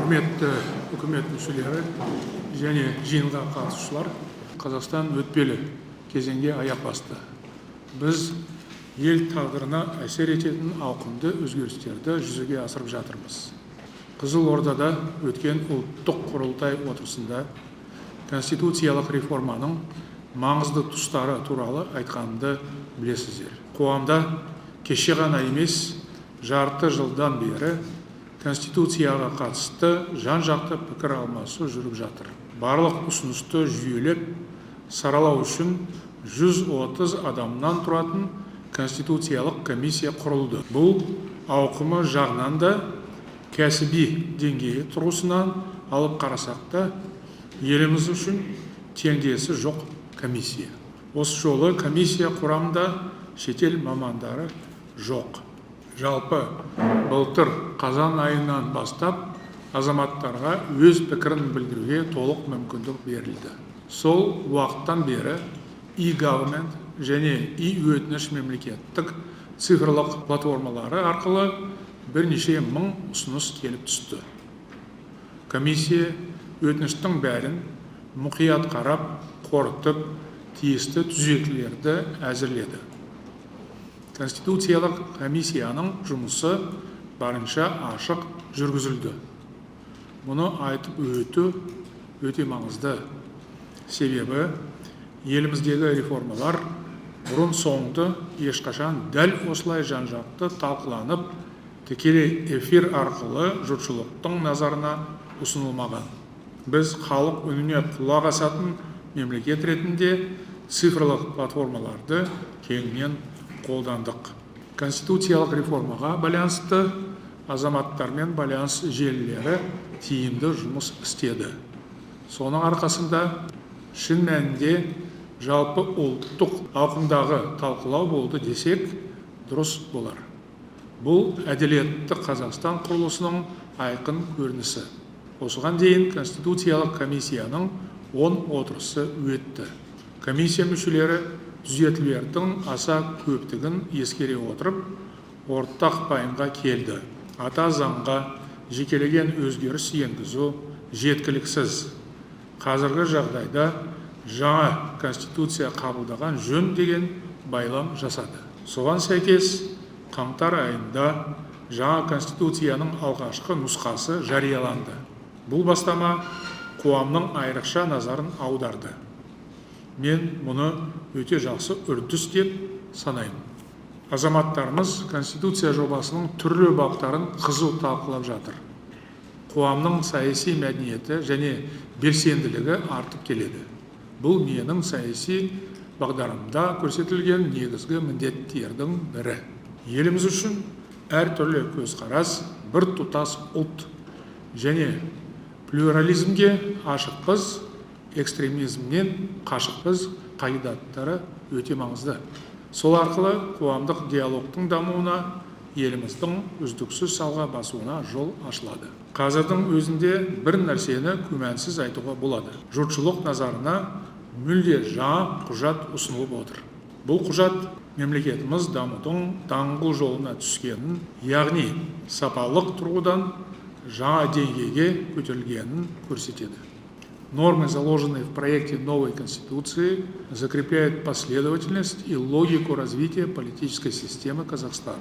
Құрметті үкімет мүшелері және жиынға қатысушылар, Қазақстан өтпелі кезеңге аяқ басты. Біз ел тағдырына әсер ететін ауқымды өзгерістерді жүзеге асырып жатырмыз. Қызылордада өткен ұлттық құрылтай отырысында конституциялық реформаның маңызды тұстары туралы айтқанымды білесіздер. Қоғамда кеше ғана емес, жарты жылдан бері Конституцияға қатысты жан-жақты пікір алмасу жүріп жатыр. Барлық ұсынысты жүйелеп саралау үшін 130 адамнан тұратын Конституциялық комиссия құрылды. Бұл ауқымы жағынан да, кәсіби деңгейі тұрғысынан алып қарасақ та, еліміз үшін теңдесі жоқ комиссия. Осы жолы комиссия құрамында шетел мамандары жоқ. Жалпы былтыр қазан айынан бастап азаматтарға өз пікірін білдіруге толық мүмкіндік берілді. Сол уақыттан бері e-government және e-өтініш мемлекеттік цифрлық платформалары арқылы бірнеше мың ұсыныс келіп түсті. Комиссия өтініштің бәрін мұқият қарап, қорытып, тиісті түзетулерді әзірледі. Конституциялық комиссияның жұмысы барынша ашық жүргізілді. Мұны айтып өте маңызды. Себебі еліміздегі реформалар бұрын соңды ешқашан дәл осылай жан-жақты талқыланып, тікелей эфир арқылы жұртшылықтың назарына ұсынылмаған. Біз халық үніне құлақ асатын мемлекет ретінде цифрлық платформаларды кеңінен қолдандық. Конституциялық реформаға байланысты азаматтармен байланыс желілері тиімді жұмыс істеді. Соның арқасында шын мәнінде жалпы ұлттық ауқымдағы талқылау болды десек дұрыс болар. Бұл әділетті Қазақстан құрылысының айқын көрінісі. Осыған дейін Конституциялық комиссияның 10 отырысы өтті. Комиссия мүшелері түзетулердің аса көптігін ескере отырып, ортақ пайымға келді. Ата заңға жекелеген өзгеріс енгізу жеткіліксіз. Қазіргі жағдайда жаңа конституция қабылдаған жөн деген байлам жасады. Соған сәйкес қаңтар айында жаңа конституцияның алғашқы нұсқасы жарияланды. Бұл бастама қоғамның айрықша назарын аударды. Мен мұны өте жақсы үрдіс деп санаймын. Азаматтарымыз Конституция жобасының түрлі баптарын қызу талқылап жатыр. Қоғамның саяси мәдениеті және белсенділігі артып келеді. Бұл менің саяси бағдарымда көрсетілген негізгі міндеттердің бірі. Еліміз үшін әртүрлі көзқарас, бір тұтас ұлт және плюрализмге ашықпыз, экстремизмнен қашықпыз қағидаттары өте маңызды. Сол арқылы қоғамдық диалогтың дамуына, еліміздің үздіксіз алға басуына жол ашылады. Қазірдің өзінде бір нәрсені күмәнсіз айтуға болады. Жұртшылық назарына мүлде жаңа құжат ұсынылып отыр. Бұл құжат мемлекетіміз дамудың даңғыл жолына түскенін, яғни сапалық тұрғыдан жаңа деңгейге көтерілгенін көрсетеді. Нормы, заложенные в проекте новой Конституции, закрепляют последовательность и логику развития политической системы Казахстана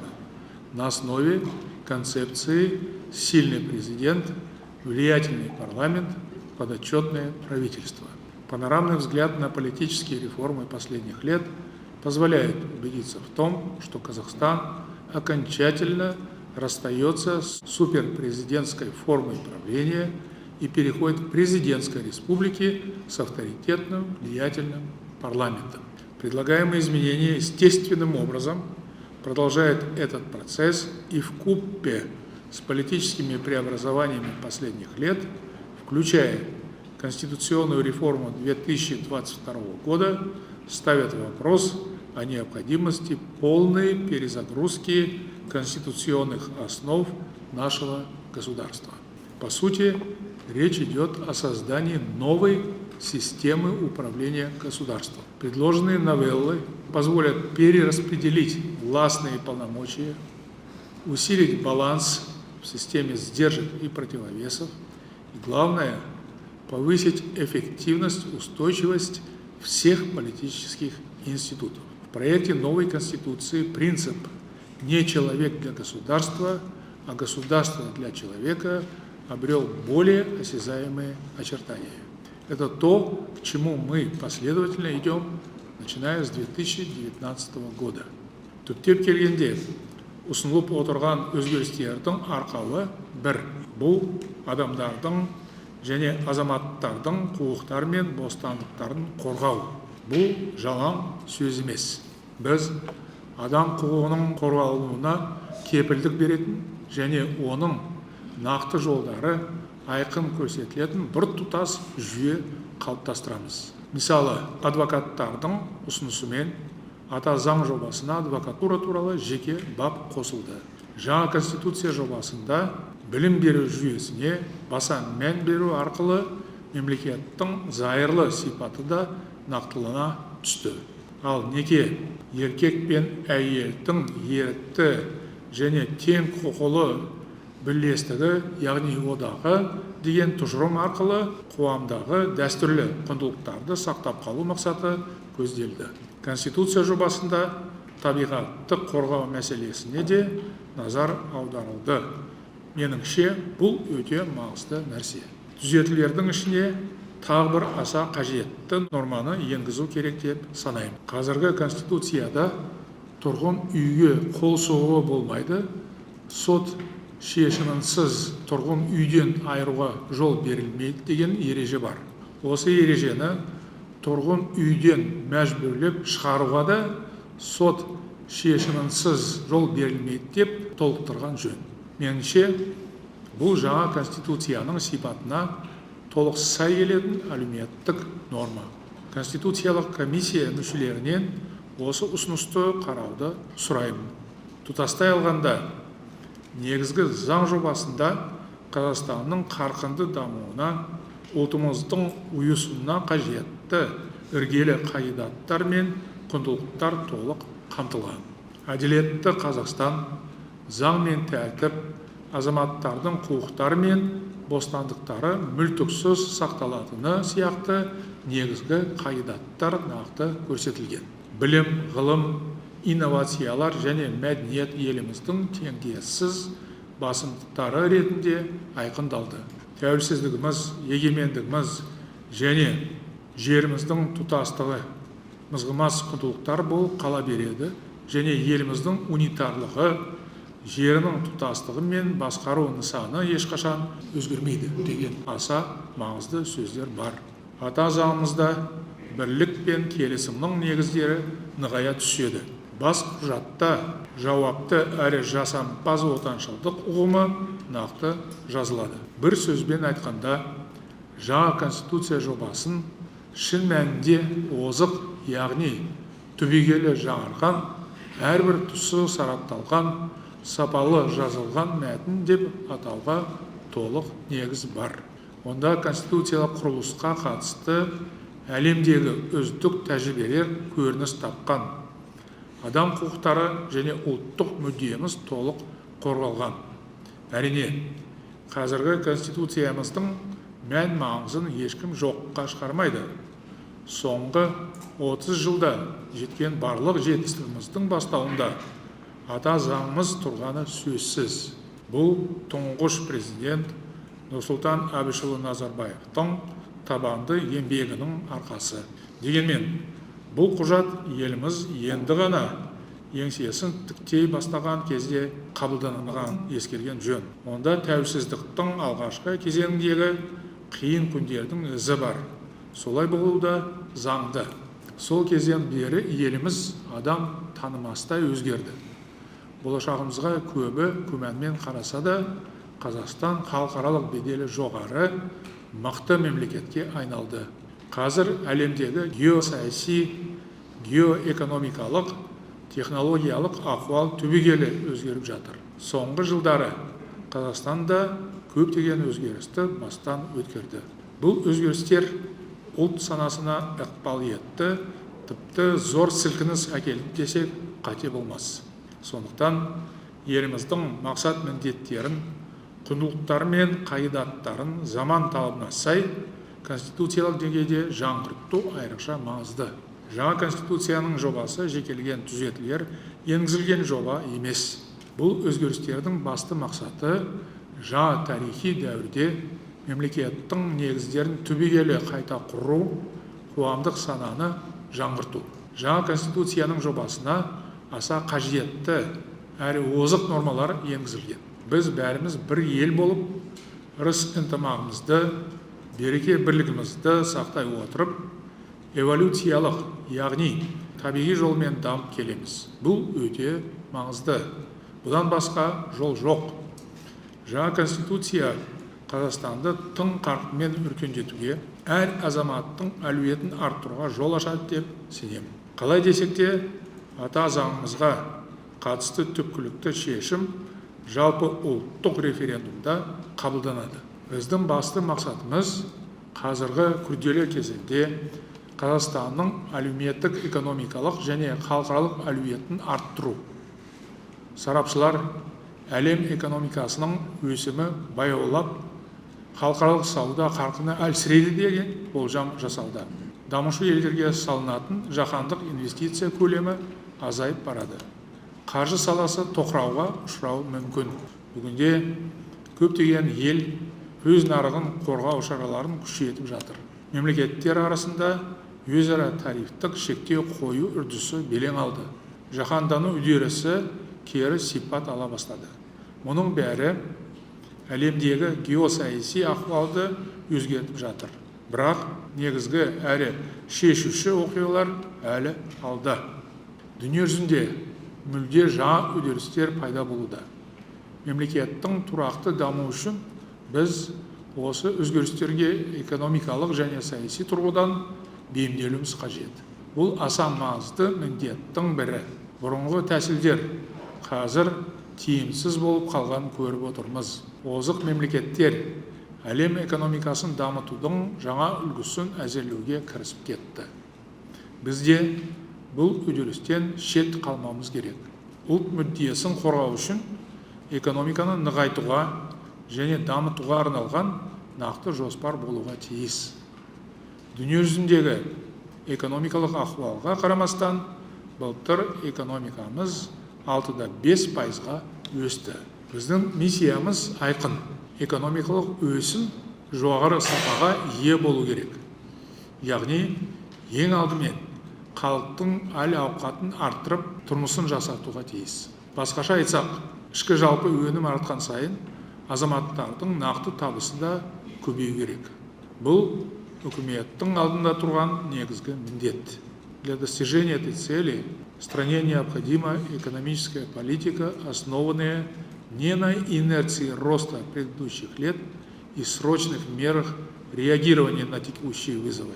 на основе концепции «сильный президент, влиятельный парламент, подотчетное правительство». Панорамный взгляд на политические реформы последних лет позволяет убедиться в том, что Казахстан окончательно расстается с суперпрезидентской формой правления и переходит к президентской республике с авторитетным, влиятельным парламентом. Предлагаемые изменения естественным образом продолжают этот процесс и вкупе с политическими преобразованиями последних лет, включая конституционную реформу 2022 года, ставят вопрос о необходимости полной перезагрузки конституционных основ нашего государства. По сути, речь идет о создании новой системы управления государством. Предложенные новеллы позволят перераспределить властные полномочия, усилить баланс в системе сдержек и противовесов И главное – повысить эффективность, устойчивость всех политических институтов. В проекте новой Конституции принцип «не человек для государства, а государство для человека» обрел более осязаемые очертания. Это то, к чему мы последовательно идем, начиная с 2019 года. Түптеп келгенде, ұсынылып отырған өзгерістердің арқауы бір, бұл адамдардың және азаматтардың құқықтары мен бостандықтарын қорғау. Бұл жалаң сөз емес. Біз адам құқығының қорғалуына кепілдік беретін және оның нақты жолдары айқын көрсетілетін бір тұтас жүйе қалыптастырамыз. Мысалы, адвокаттардың ұсынысымен ата заң жобасына адвокатура туралы жеке бап қосылды. Жаңа Конституция жобасында білім беру жүйесіне баса мән беру арқылы мемлекеттің зайырлы сипаты да нақтылана түсті. Ал неке еркек пен әйелдің ерікті және тең құқылы бірлестігі, яғни одағы деген тұжырым арқылы қоғамдағы дәстүрлі құндылықтарды сақтап қалу мақсаты көзделді. Конституция жобасында табиғатты қорғау мәселесіне де назар аударылды. Меніңше, бұл өте маңызды нәрсе. Түзетулердің ішіне тағы бір аса қажетті норманы енгізу керек деп санаймын. Қазіргі Конституцияда тұрғын үйге қол соғуға болмайды, сот шешімінсіз тұрғын үйден айыруға жол берілмейді деген ереже бар. Осы ережені тұрғын үйден мәжбүрлеп шығаруға да сот шешімінсіз жол берілмейді деп толықтырған жөн. Меніңше, бұл жаңа Конституцияның сипатына толық сай келетін әлеуметтік норма. Конституциялық комиссия мүшелерінен осы ұсынысты қарауды сұраймын. Тұтастай алғанда, негізгі заң жобасында Қазақстанның қарқынды дамуына, ұлтымыздың ұйысуына қажетті іргелі қағидаттар мен құндылықтар толық қамтылған. Әділетті Қазақстан, заң мен тәртіп, азаматтардың құқықтары мен бостандықтары мүлтіксіз сақталатыны сияқты негізгі қағидаттар нақты көрсетілген. Білім, ғылым, инновациялар және мәдениет еліміздің теңдессіз басымдықтары ретінде айқындалды. Тәуелсіздігіміз, егемендігіміз және жеріміздің тұтастығы мызғымас құндылықтар болып қала береді және еліміздің унитарлығы, жерінің тұтастығы мен басқару нысаны ешқашан өзгермейді деген аса маңызды сөздер бар. Ата заңымызда бірлік пен келісімнің негіздері нығая түседі. Бас құжатта жауапты әрі жасампаз отаншылдық ұғымы нақты жазылады. Бір сөзбен айтқанда, жаңа Конституция жобасын шын мәнінде озық, яғни түбегейлі жаңарған, әрбір тұсы сарапталған, сапалы жазылған мәтін деп атауға толық негіз бар. Онда конституциялық құрылысқа қатысты әлемдегі үздік тәжірибелер көрініс тапқан. Адам құқықтары және ұлттық мүддеміз толық қорғалған. Әрине, қазіргі конституциямыздың мән маңызын ешкім жоққа шығармайды. Соңғы 30 жылда жеткен барлық жетістігіміздің бастауында ата заңымыз тұрғаны сөзсіз. Бұл тұңғыш президент Нұрсұлтан Әбішұлы Назарбаевтың табанды еңбегінің арқасы. Дегенмен, бұл құжат еліміз енді ғана еңсесін тіктей бастаған кезде қабылданған ескерген жөн. Онда тәуелсіздіктің алғашқы кезеңіндегі қиын күндердің ізі бар. Солай болуы да заңды. Сол кезден бері еліміз адам танымастай өзгерді. Болашағымызға көбі күмәнмен қараса да, Қазақстан халықаралық беделі жоғары, мықты мемлекетке айналды. Қазір әлемдегі геосаяси, геоэкономикалық, технологиялық ахуал түбегейлі өзгеріп жатыр. Соңғы жылдары Қазақстанда көптеген өзгерісті бастан өткерді. Бұл өзгерістер ұлт санасына ықпал етті, тіпті зор сілкініс әкелді десек қате болмас. Сондықтан еліміздің мақсат міндеттерін құндылықтары мен қағидаттарын заман талабына сай конституциялық деңгейде жаңғырту айрықша маңызды. Жаңа конституцияның жобасы жекелеген түзетулер енгізілген жоба емес. Бұл өзгерістердің басты мақсаты жаңа тарихи дәуірде мемлекеттің негіздерін түбегейлі қайта құру, қоғамдық сананы жаңғырту. Жаңа конституцияның жобасына аса қажетті әрі озық нормалар енгізілген. Біз бәріміз бір ел болып, ырыс ынтымағымызды, береке бірлігімізді сақтай отырып, эволюциялық, яғни табиғи жолмен дамып келеміз. Бұл өте маңызды. Бұдан басқа жол жоқ. Жаңа конституция Қазақстанды тың қарқынмен өркендетуге, әр азаматтың әлеуетін арттыруға жол ашады деп сенемін. Қалай десек те, ата заңымызға қатысты түпкілікті шешім жалпы ұлттық референдумда қабылданады. Біздің басты мақсатымыз қазіргі күрделі кезеңде Қазақстанның әлеуметтік, экономикалық және халықаралық әлеуетін арттыру. Сарапшылар әлем экономикасының өсімі баяулап, халықаралық сауда қарқыны әлсірейді деген болжам жасалды. Дамушы елдерге салынатын жаһандық инвестиция көлемі азайып барады. Қаржы саласы тоқырауға ұшырауы мүмкін. Бүгінде көптеген ел өз нарығын қорғау шараларын күшейтіп жатыр. Мемлекеттер арасында өзара тарифтік шектеу қою үрдісі белең алды. Жаһандану үдерісі кері сипат ала бастады. Мұның бәрі әлемдегі геосаяси ахуалды өзгертіп жатыр. Бірақ негізгі әрі шешуші оқиғалар әлі алда. Дүние жүзінде мүлде жаңа үдерістер пайда болуда. Мемлекеттің тұрақты даму үшін біз осы өзгерістерге экономикалық және саяси тұрғыдан бейімделуіміз қажет. Бұл аса маңызды міндеттің бірі. Бұрынғы тәсілдер қазір тиімсіз болып қалған көріп отырмыз. Озық мемлекеттер әлем экономикасын дамытудың жаңа үлгісін әзірлеуге кірісіп кетті. Бізде бұл үдерістен шет қалмамыз керек. Ұлт мүддесін қорғау үшін экономиканы нығайтуға және дамытуға арналған нақты жоспар болуға тиіс. Дүние жүзіндегі экономикалық ахуалға қарамастан, былтыр экономикамыз 6,5%-ға өсті. Біздің миссиямыз айқын. Экономикалық өсім жоғары сапаға ие болу керек. Яғни, ең алдымен халықтың әл-ауқатын арттырып, тұрмысын жасартуға тиіс. Басқаша айтсақ, ішкі жалпы өнім артқан сайын азаматтардың нақты табысы да көбею керек. Бұл үкіметтің алдында тұрған негізгі міндет. Для достижения этой цели стране необходима экономическая политика, основанная не на инерции роста предыдущих лет и срочных мерах реагирования на текущие вызовы,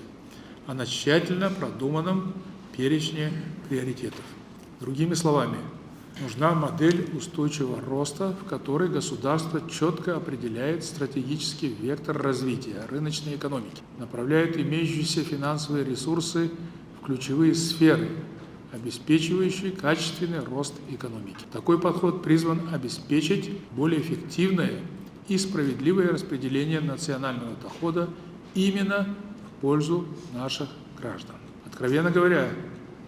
а на тщательно продуманном перечне приоритетов. Другими словами, нужна модель устойчивого роста, в которой государство четко определяет стратегический вектор развития рыночной экономики, направляет имеющиеся финансовые ресурсы в ключевые сферы, обеспечивающие качественный рост экономики. Такой подход призван обеспечить более эффективное и справедливое распределение национального дохода именно в пользу наших граждан. Откровенно говоря,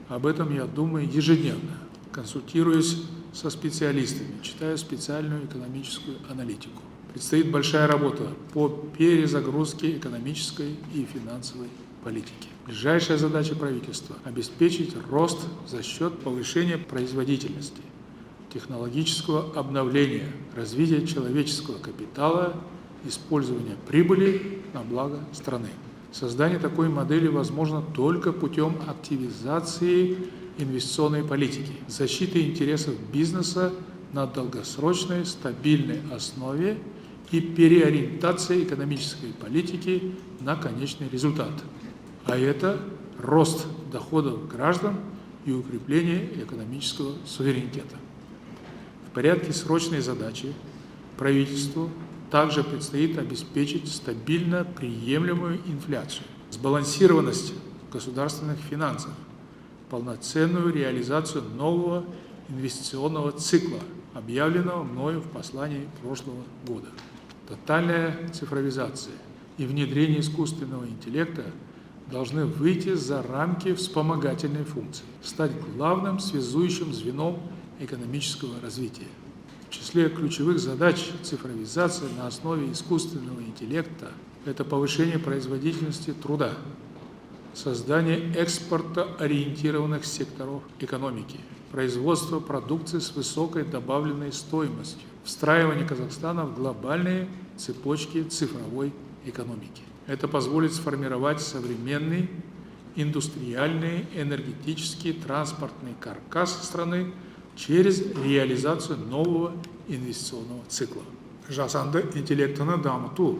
об этом я думаю ежедневно, консультируясь со специалистами, читаю специальную экономическую аналитику. Предстоит большая работа по перезагрузке экономической и финансовой политики. Ближайшая задача правительства – обеспечить рост за счет повышения производительности, технологического обновления, развития человеческого капитала, использования прибыли на благо страны. Создание такой модели возможно только путем активизации инвестиционной политики, защиты интересов бизнеса на долгосрочной стабильной основе и переориентации экономической политики на конечный результат. А это рост доходов граждан и укрепление экономического суверенитета. В порядке срочной задачи правительству также предстоит обеспечить стабильно приемлемую инфляцию, сбалансированность государственных финансов, полноценную реализацию нового инвестиционного цикла, объявленного мною в послании прошлого года. Тотальная цифровизация и внедрение искусственного интеллекта должны выйти за рамки вспомогательной функции, стать главным связующим звеном экономического развития. В числе ключевых задач цифровизации на основе искусственного интеллекта – это повышение производительности труда, создание экспортоориентированных секторов экономики, производство продукции с высокой добавленной стоимостью, встраивание Казахстана в глобальные цепочки цифровой экономики. Это позволит сформировать современный индустриальный, энергетический, транспортный каркас страны через реализацию нового инвестиционного цикла. Жасанды интеллектіні дамыту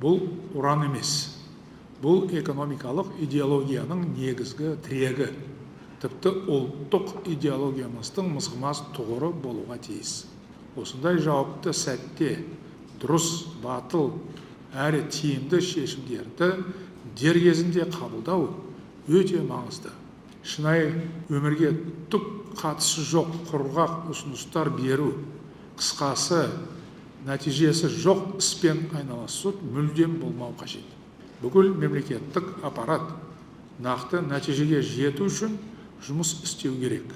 бұл уран емес. Бұл экономикалық идеологияның негізгі тірегі. Тіпті ұлттық идеологиямыздың мызғымас тұғыры болуға тиіс. Осындай жауапты сәтте дұрыс, батыл, әрі тиімді шешімдерді дер кезінде қабылдау өте маңызды. Шынайы өмірге түк қатысы жоқ құрғақ ұсыныстар беру, қысқасы нәтижесі жоқ іспен айналысу мүлдем болмау қажет. Бүкіл мемлекеттік аппарат нақты нәтижеге жету үшін жұмыс істеу керек.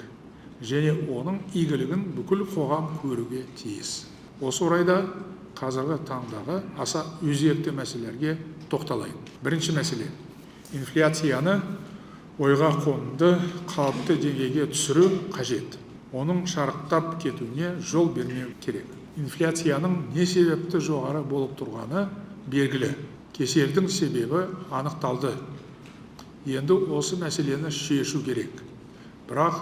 Және оның игілігін бүкіл қоғам көруге тиіс. Осы орайда қазіргі таңдағы аса өзекті мәселелерге тоқталайын. Бірінші мәселе – инфляцияны ойға қонымды қалыпты деңгейге түсіру қажет. Оның шарықтап кетуіне жол бермеу керек. Инфляцияның не себепті жоғары болып тұрғаны белгілі. Кеселдің себебі анықталды. Енді осы мәселені шешу керек. Бірақ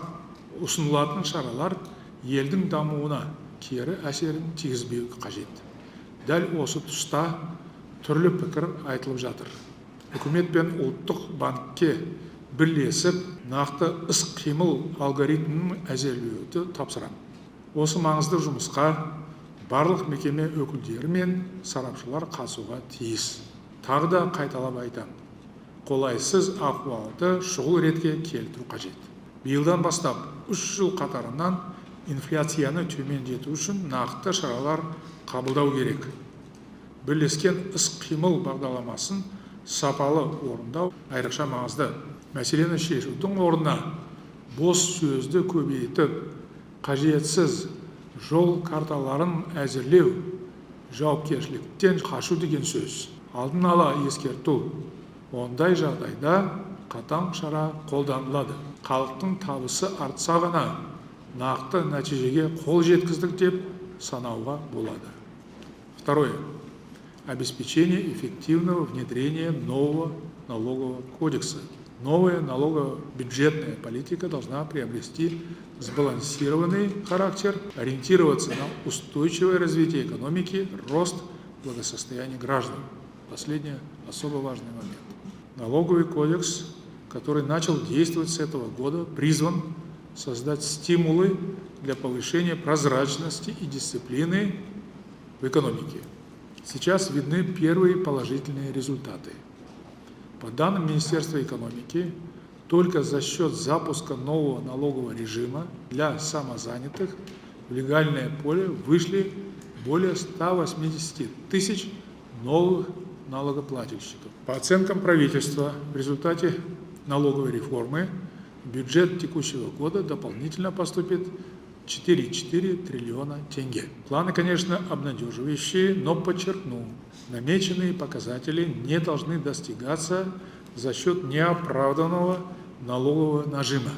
ұсынылатын шаралар елдің дамуына кері әсерін тигізбеу қажет. Дәл осы тұста түрлі пікір айтылып жатыр. Үкімет пен ұлттық банкке бірлесіп, нақты іс-қимыл алгоритмін әзірлеуді тапсырам. Осы маңызды жұмысқа барлық мекеме өкілдері мен сарапшылар қатысуға тиіс. Тағы да қайталап айтам, қолайсыз ахуалды шұғыл ретке келтіру қажет. Биылдан бастап 3 жыл қатарынан инфляцияны төмендету үшін нақты шаралар қабылдау керек. Бірлескен іс-қимыл бағдарламасын сапалы орындау айрықша маңызды. Мәселені шешудің орнына бос сөзді көбейтіп, қажетсіз жол карталарын әзірлеу, жауапкершіліктен қашу деген сөз. Алдын ала ескерту. Ондай жағдайда қатаң шара қолданылады. Халықтың табысы артса ғана нақты нәтижеге қол жеткіздік деп санауға болады. Второе. Обеспечение эффективного внедрения нового налогового кодекса. Новая налогово-бюджетная политика должна приобрести сбалансированный характер, ориентироваться на устойчивое развитие экономики, рост благосостояния граждан. Последний особо важный момент. Налоговый кодекс, который начал действовать с этого года, призван создать стимулы для повышения прозрачности и дисциплины в экономике. Сейчас видны первые положительные результаты. По данным Министерства экономики, только за счет запуска нового налогового режима для самозанятых в легальное поле вышли более 180 тысяч новых налогоплательщиков. По оценкам правительства, в результате налоговой реформы в бюджет текущего года дополнительно поступит 4,4 триллиона тенге. Планы, конечно, обнадеживающие, но подчеркну, намеченные показатели не должны достигаться за счет неоправданного налогового нажима,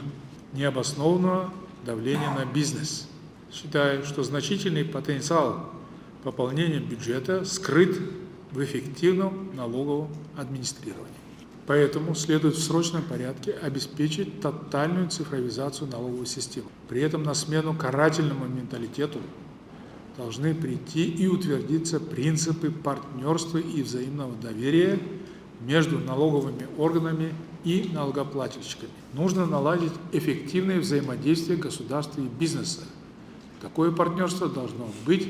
необоснованного давления на бизнес. Считаю, что значительный потенциал пополнения бюджета скрыт в эффективном налоговом администрировании. Поэтому следует в срочном порядке обеспечить тотальную цифровизацию налоговой системы. При этом на смену карательному менталитету должны прийти и утвердиться принципы партнерства и взаимного доверия между налоговыми органами и налогоплательщиками. Нужно наладить эффективное взаимодействие государства и бизнеса. Такое партнерство должно быть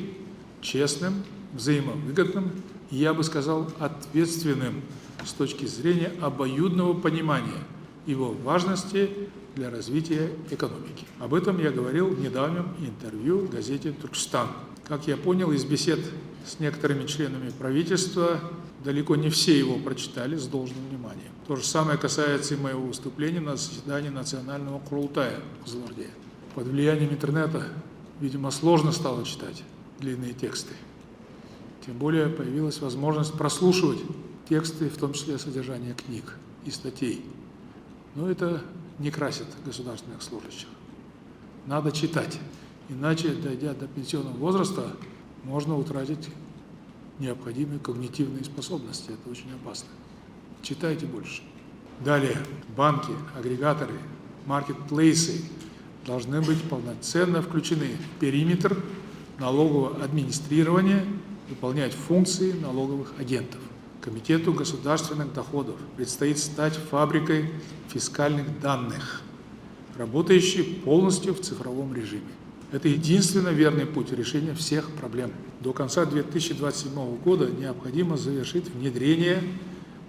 честным, взаимовыгодным и, я бы сказал, ответственным с точки зрения обоюдного понимания его важности для развития экономики. Об этом я говорил в недавнем интервью в газете «Туркестан». Как я понял из бесед с некоторыми членами правительства, далеко не все его прочитали с должным вниманием. То же самое касается и моего выступления на заседании Национального Курултая в Кызылорде. Под влиянием интернета, видимо, сложно стало читать длинные тексты. Тем более появилась возможность прослушивать тексты, в том числе содержание книг и статей. Но это не красит государственных служащих. Надо читать, иначе, дойдя до пенсионного возраста, можно утратить необходимые когнитивные способности. Это очень опасно. Читайте больше. Далее, банки, агрегаторы, маркетплейсы должны быть полноценно включены в периметр налогового администрирования, выполнять функции налоговых агентов. Комитету государственных доходов предстоит стать фабрикой фискальных данных, работающей полностью в цифровом режиме. Это единственно верный путь решения всех проблем. До конца 2027 года необходимо завершить внедрение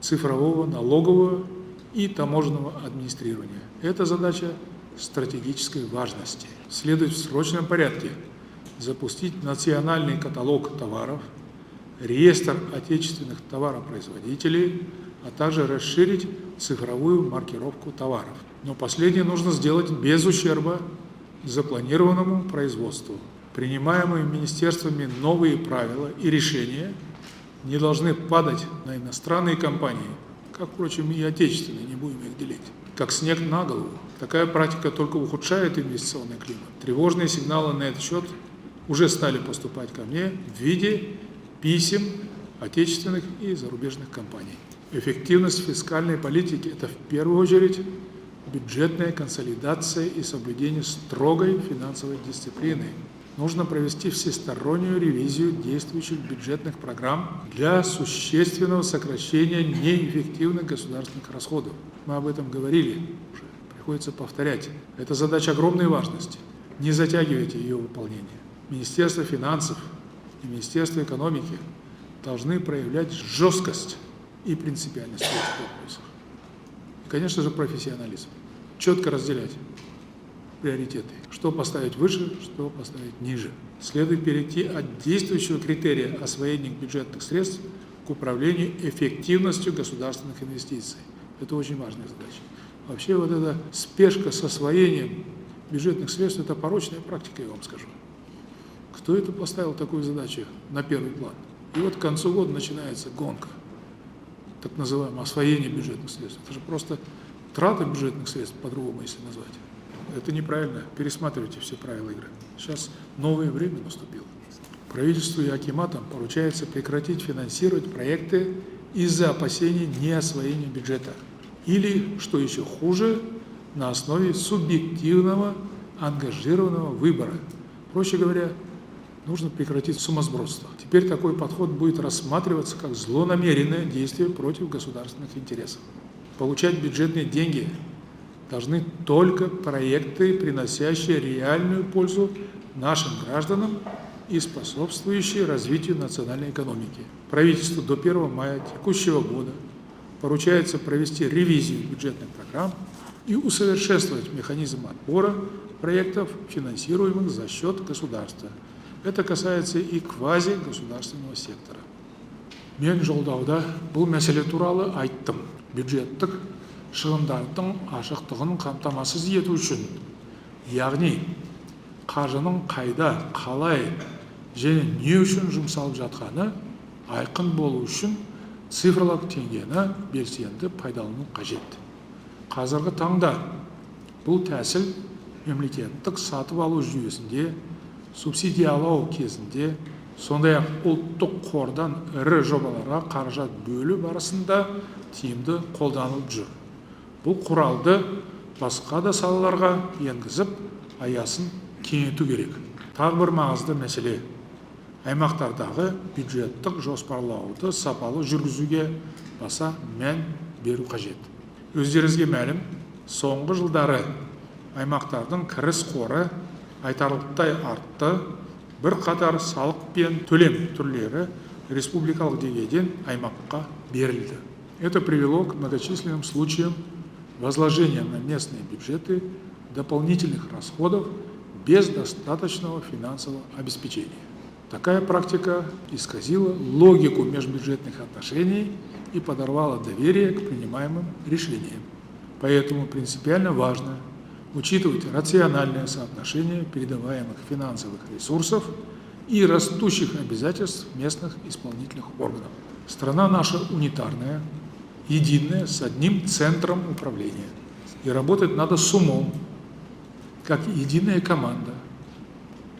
цифрового налогового и таможенного администрирования. Это задача стратегической важности. Следует в срочном порядке запустить национальный каталог товаров, реестр отечественных товаропроизводителей, а также расширить цифровую маркировку товаров. Но последнее нужно сделать без ущерба запланированному производству. Принимаемые министерствами новые правила и решения не должны падать на иностранные компании, как, впрочем, и отечественные, не будем их делить, как снег на голову. Такая практика только ухудшает инвестиционный климат. Тревожные сигналы на этот счет уже стали поступать ко мне в виде писем отечественных и зарубежных компаний. Эффективность фискальной политики – это в первую очередь бюджетная консолидация и соблюдение строгой финансовой дисциплины. Нужно провести всестороннюю ревизию действующих бюджетных программ для существенного сокращения неэффективных государственных расходов. Мы об этом говорили уже, приходится повторять. Это задача огромной важности. Не затягивайте ее выполнение. Министерство финансов и Министерство экономики должны проявлять жесткость и принципиальность в этих вопросах. И, конечно же, профессионализм. Четко разделять приоритеты. Что поставить выше, что поставить ниже. Следует перейти от действующего критерия освоения бюджетных средств к управлению эффективностью государственных инвестиций. Это очень важная задача. Вообще вот эта спешка с освоением бюджетных средств – это порочная практика, я вам скажу. Кто это поставил такую задачу на первый план? И вот к концу года начинается гонка, так называемое освоение бюджетных средств. Это же просто трата бюджетных средств, по-другому если назвать. Это неправильно. Пересматривайте все правила игры. Сейчас новое время наступило. Правительству и акиматам поручается прекратить финансировать проекты из-за опасений неосвоения бюджета. Или, что еще хуже, на основе субъективного ангажированного выбора. Проще говоря, нужно прекратить сумасбродство. Теперь такой подход будет рассматриваться как злонамеренное действие против государственных интересов. Получать бюджетные деньги должны только проекты, приносящие реальную пользу нашим гражданам и способствующие развитию национальной экономики. Правительству до 1 мая текущего года поручается провести ревизию бюджетных программ и усовершенствовать механизм отбора проектов, финансируемых за счет государства. Это касается и квазигосударственного сектора. Мен жолдауда бұл мәселе туралы айттым. Бюджеттік шығындардың ашықтығын қамтамасыз ету үшін, яғни қаржының қайда, қалай және не үшін жұмсалып жатқаны айқын болу үшін цифрлық теңгені белсенді пайдалану қажет. Қазіргі таңда бұл тәсіл мемлекеттік сатып алу жүйесінде, субсидиялау кезінде, сондай-ақ ұлттық қордан ірі жобаларға қаражат бөлу барысында тиімді қолданылып жүр. Бұл құралды басқа да салаларға енгізіп, аясын кеңейту керек. Тағы бір маңызды мәселе. Аймақтардағы бюджеттік жоспарлауды сапалы жүргізуге баса мән беру қажет. Өздеріңізге мәлім, соңғы жылдары аймақтардың кіріс қоры айтарлықтай артты. Бір қатар салық пен төлем түрлері республикалық деңгейден аймаққа берілді. Это привело к многочисленным случаям возложения на местные бюджеты дополнительных расходов без достаточного финансового обеспечения. Такая практика исказила логику межбюджетных отношений и подорвала доверие к принимаемым решениям. Поэтому принципиально важно учитывать рациональное соотношение передаваемых финансовых ресурсов и растущих обязательств местных исполнительных органов. Страна наша унитарная, единая, с одним центром управления. И работать надо с умом, как единая команда,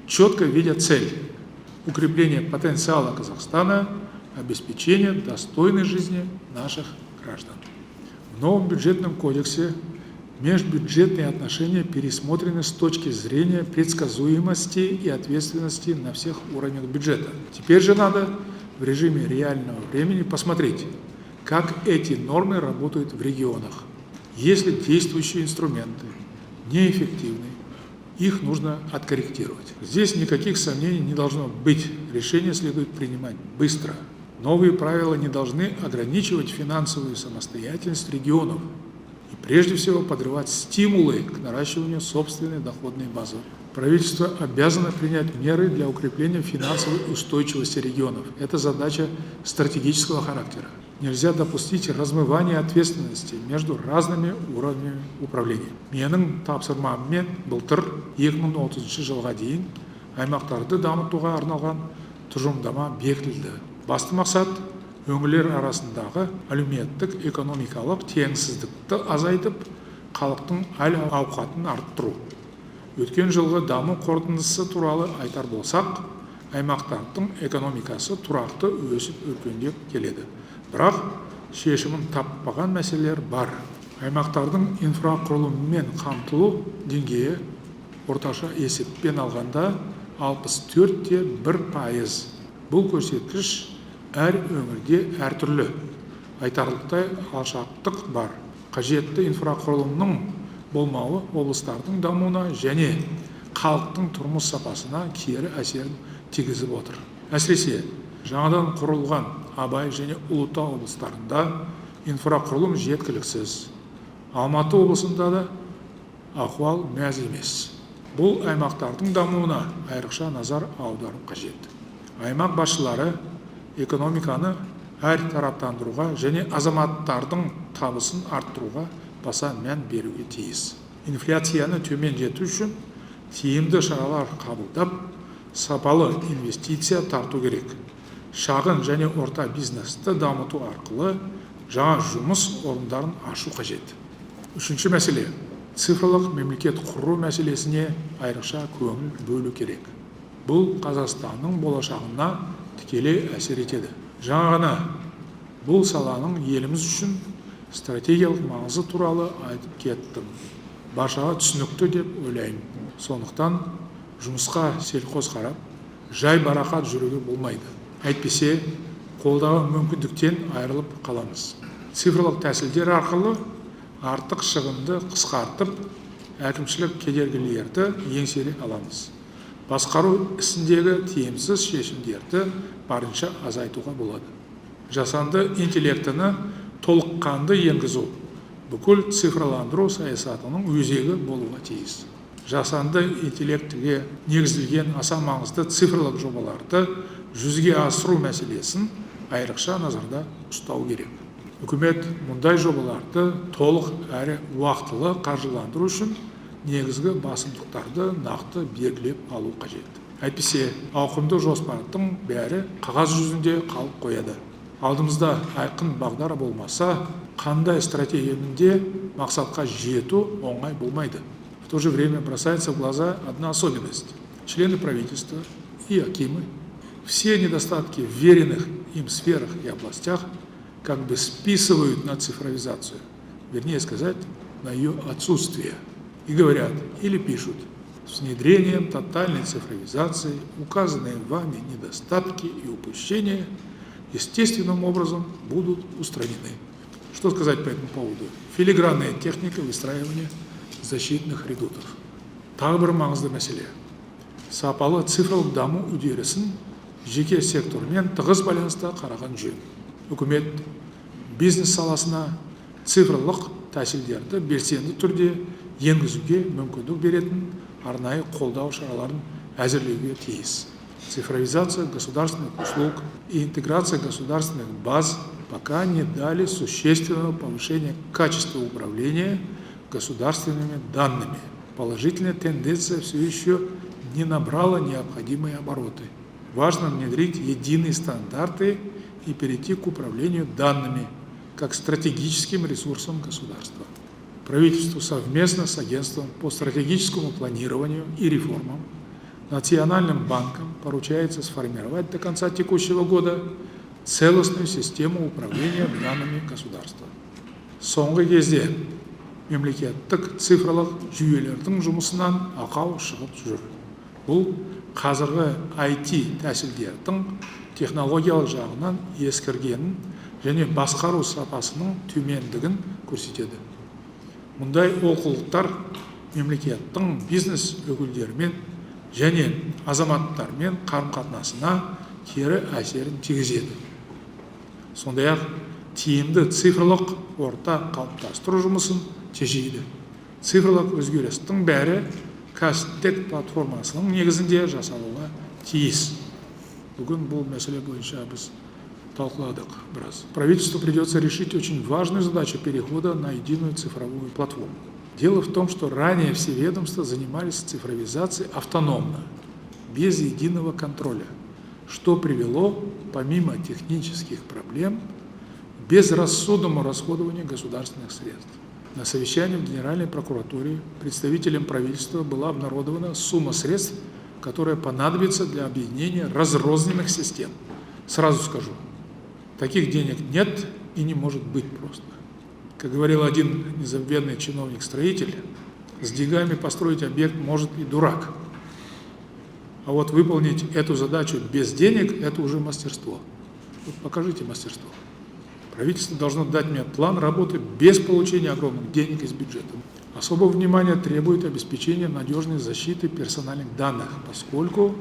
четко видя цель – укрепление потенциала Казахстана, обеспечение достойной жизни наших граждан. В новом бюджетном кодексе межбюджетные отношения пересмотрены с точки зрения предсказуемости и ответственности на всех уровнях бюджета. Теперь же надо в режиме реального времени посмотреть, как эти нормы работают в регионах. Если действующие инструменты неэффективны, их нужно откорректировать. Здесь никаких сомнений не должно быть. Решения следует принимать быстро. Новые правила не должны ограничивать финансовую самостоятельность регионов и прежде всего подрывать стимулы к наращиванию собственной доходной базы. Правительство обязано принять меры для укрепления финансовой устойчивости регионов. Это задача стратегического характера. Нельзя допустить размывания ответственности между разными уровнями управления. Менің тапсырмаммен былтыр 2030 жылға дейін аймақтарды дамытуға арналған тұжырымдама бекітілді. Басты мақсат өңірлер арасындағы әлеуметтік экономикалық теңсіздікті азайтып, халықтың әл-ауқатын арттыру. Өткен жылғы даму қорытындысы туралы айтар болсақ, аймақтардың экономикасы тұрақты өсіп өркендеп келеді. Бірақ шешімін таппаған мәселелер бар. Аймақтардың инфрақұрылыммен қамтылу деңгейі орташа есеппен алғанда 64,1%. Бұл көрсеткіш әр өңірде әртүрлі. Айтарлықтай алшақтық бар. Қажетті инфрақұрылымның болмауы облыстардың дамуына және халықтың тұрмыс сапасына кері әсерін тигізіп отыр. Әсіресе жаңадан құрылған Абай және Ұлытау облыстарында инфрақұрылым жеткіліксіз. Алматы облысында да ахуал мәз емес. Бұл аймақтардың дамуына айрықша назар аудару қажет. Аймақ басшылары экономиканы әртараптандыруға және азаматтардың табысын арттыруға баса мән беруге тиіс. Инфляцияны төмендету үшін тиімді шаралар қабылдап, сапалы инвестиция тарту керек. Шағын және орта бизнесті дамыту арқылы жаңа жұмыс орындарын ашу қажет. Үшінші мәселе – цифрлық мемлекет құру мәселесіне айрықша көңіл бөлу керек. Бұл Қазақстанның болашағына тікелей әсер етеді. Жаңа ғана бұл саланың еліміз үшін стратегиялық маңызы туралы айтып кеттім. Баршаға түсінікті деп ойлаймын. Сондықтан жұмысқа селқос қарап, жай барақат жүруге болмайды. Әйтпесе, қолдағы мүмкіндіктен айырылып қаламыз. Цифрлық тәсілдер арқылы артық шығынды қысқартып, әкімшілік кедергілерді еңсере аламыз. Басқару ісіндегі тиімсіз шешімдерді барынша азайтуға болады. Жасанды интеллектіні толыққанды енгізу бүкіл цифрландыру саясатының өзегі болуға тиіс. Жасанды интеллектіге негізделген аса маңызды цифрлық жобаларды жүзеге асыру мәселесін айрықша назарда ұстау керек. Үкімет мұндай жобаларды толық әрі уақытылы қаржыландыру үшін негізгі басымдықтарды нақты белгілеп алу қажет. Әйтпесе, ауқымды жоспардың бәрі қағаз жүзінде қалып қояды. Алдымызда айқын бағдар болмаса, қандай стратегиямен де мақсатқа жету оңай болмайды. В то же время бросается в глаза одна особенность. Члены правительства и акимы все недостатки в веренных им сферах и областях как бы списывают на цифровизацию, вернее сказать, на ее отсутствие. И говорят или пишут: с внедрением тотальной цифровизации указанные вами недостатки и упущения естественным образом будут устранены. Что сказать по этому поводу? Филигранная техника выстраивания защитных редутов. Тағы бір маңызды мәселе. Сапалы цифрлық даму үдерісін жеке сектормен тығыз байланыста қараған жөн. Үкімет бизнес саласына цифрлық тәсілдерді белсенді түрде енгізуге мүмкіндік беретін арнайы қолдау шараларын әзірлеуге тиіс. цифровизация государственных услуг и интеграция государственных баз пока не дали существенного повышения качества управления государственными данными. Положительная тенденция все еще не набрала необходимые обороты. Важно внедрить единые стандарты и перейти к управлению данными как стратегическим ресурсом государства. Правительству совместно с Агентством по стратегическому планированию и реформам, Национальным банком поручается сформировать до конца текущего года целостную систему управления данными государства. Соңғы кезде мемлекеттік цифрлық жүйелердің жұмысынан ақау шығып жүр. Бұл қазіргі IT тәсілдердің технологиялық жағынан ескіргенін және басқару сапасының төмендігін көрсетеді. Мұндай олқылықтар мемлекеттің бизнес өкілдерімен және азаматтармен қарым-қатынасына кері әсерін тигізеді. Сондай-ақ тиімді цифрлық орта қалыптастыру жұмысын тежейді. Цифрлық өзгерістің бәрі кәсіптік платформасының негізінде жасалуға тиіс. Бүгін бұл мәселе бойынша біз талқыладық біраз. Правительству придется решить очень важную задачу перехода на единую цифровую платформу. Дело в том, что ранее все ведомства занимались цифровизацией автономно, без единого контроля, что привело, помимо технических проблем, к безрассудному расходованию государственных средств. На совещании в Генеральной прокуратуре представителям правительства была обнародована сумма средств, которая понадобится для объединения разрозненных систем. Сразу скажу, таких денег нет и не может быть просто. Как говорил один незабвенный чиновник-строитель, с деньгами построить объект может и дурак. А вот выполнить эту задачу без денег – это уже мастерство. Вот покажите мастерство. Правительство должно дать мне план работы без получения огромных денег из бюджета. Особого внимания требует обеспечение надежной защиты персональных данных, поскольку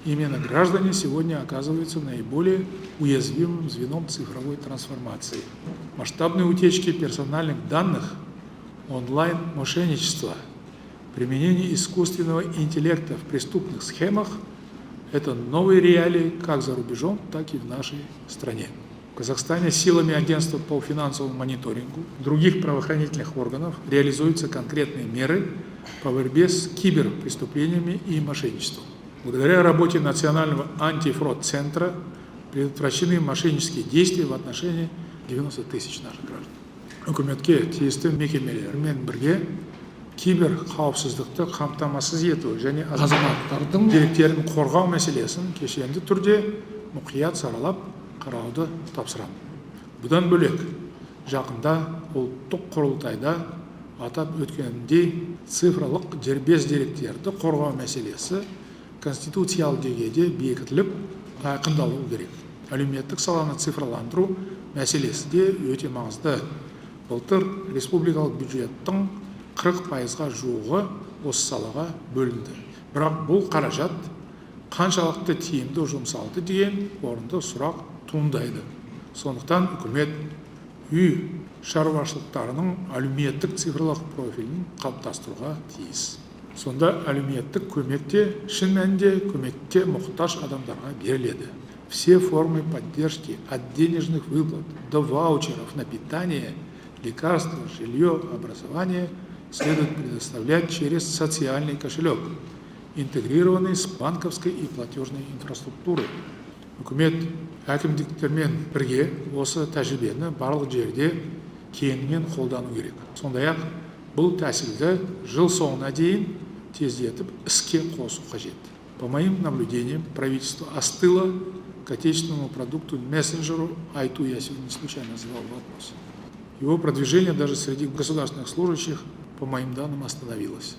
именно граждане сегодня оказываются наиболее уязвимым звеном цифровой трансформации. Масштабные утечки персональных данных, онлайн-мошенничество, применение искусственного интеллекта в преступных схемах – это новые реалии как за рубежом, так и в нашей стране. В Казахстане силами Агентства по финансовому мониторингу других правоохранительных органов реализуются конкретные меры по борьбе с киберпреступлениями и мошенничеством. Благодаря работе Национального антифрод-центра предотвращены мошеннические действия в отношении 90 тысяч наших граждан. Үкіметке тиісті мекемелермен бірге кибер қауіпсіздікті қамтамасыз ету және азаматтардың деректерін қорғау мәселесін кешенді түрде мұқият саралап қарауды тапсырамын. Бұдан бөлек, жақында ұлттық құрылтайда атап өткеніндей цифрлық дербес деректерді қорғау мәселесі конституциялық деңгейде бекітіліп, айқындалуы керек. Әлеуметтік саланы цифрландыру мәселесі де өте маңызды. Былтыр республикалық бюджеттің 40%-ға жуығы осы салаға бөлінді. Бірақ бұл қаражат қаншалықты тиімді жұмсалды деген орынды сұрақ туындайды. Сондықтан үкімет үй шаруашылықтарының әлеуметтік цифрлық профилін қалыптастыруға тиіс. Сонда әлеуметтік көмекте шын мәнінде көмекке мұқтаж адамдарға беріледі. Все формы поддержки от денежных выплат до ваучеров на питание, лекарства, жилье, образование следует предоставлять через социальный кошелек, интегрированный с банковской и платежной инфраструктурой. Үкімет әкімдіктермен бірге осы тәжірибені барлық жерде кеңінен қолдану керек. Сондай-ақ бұл тәсілді жыл соңына дейін тездетіп іске қосу қажет. По моим наблюдениям, правительство остыло к отечественному продукту мессенджеру Айту, я сегодня случайно задал вопрос. Его продвижение даже среди государственных служащих, по моим данным, остановилось.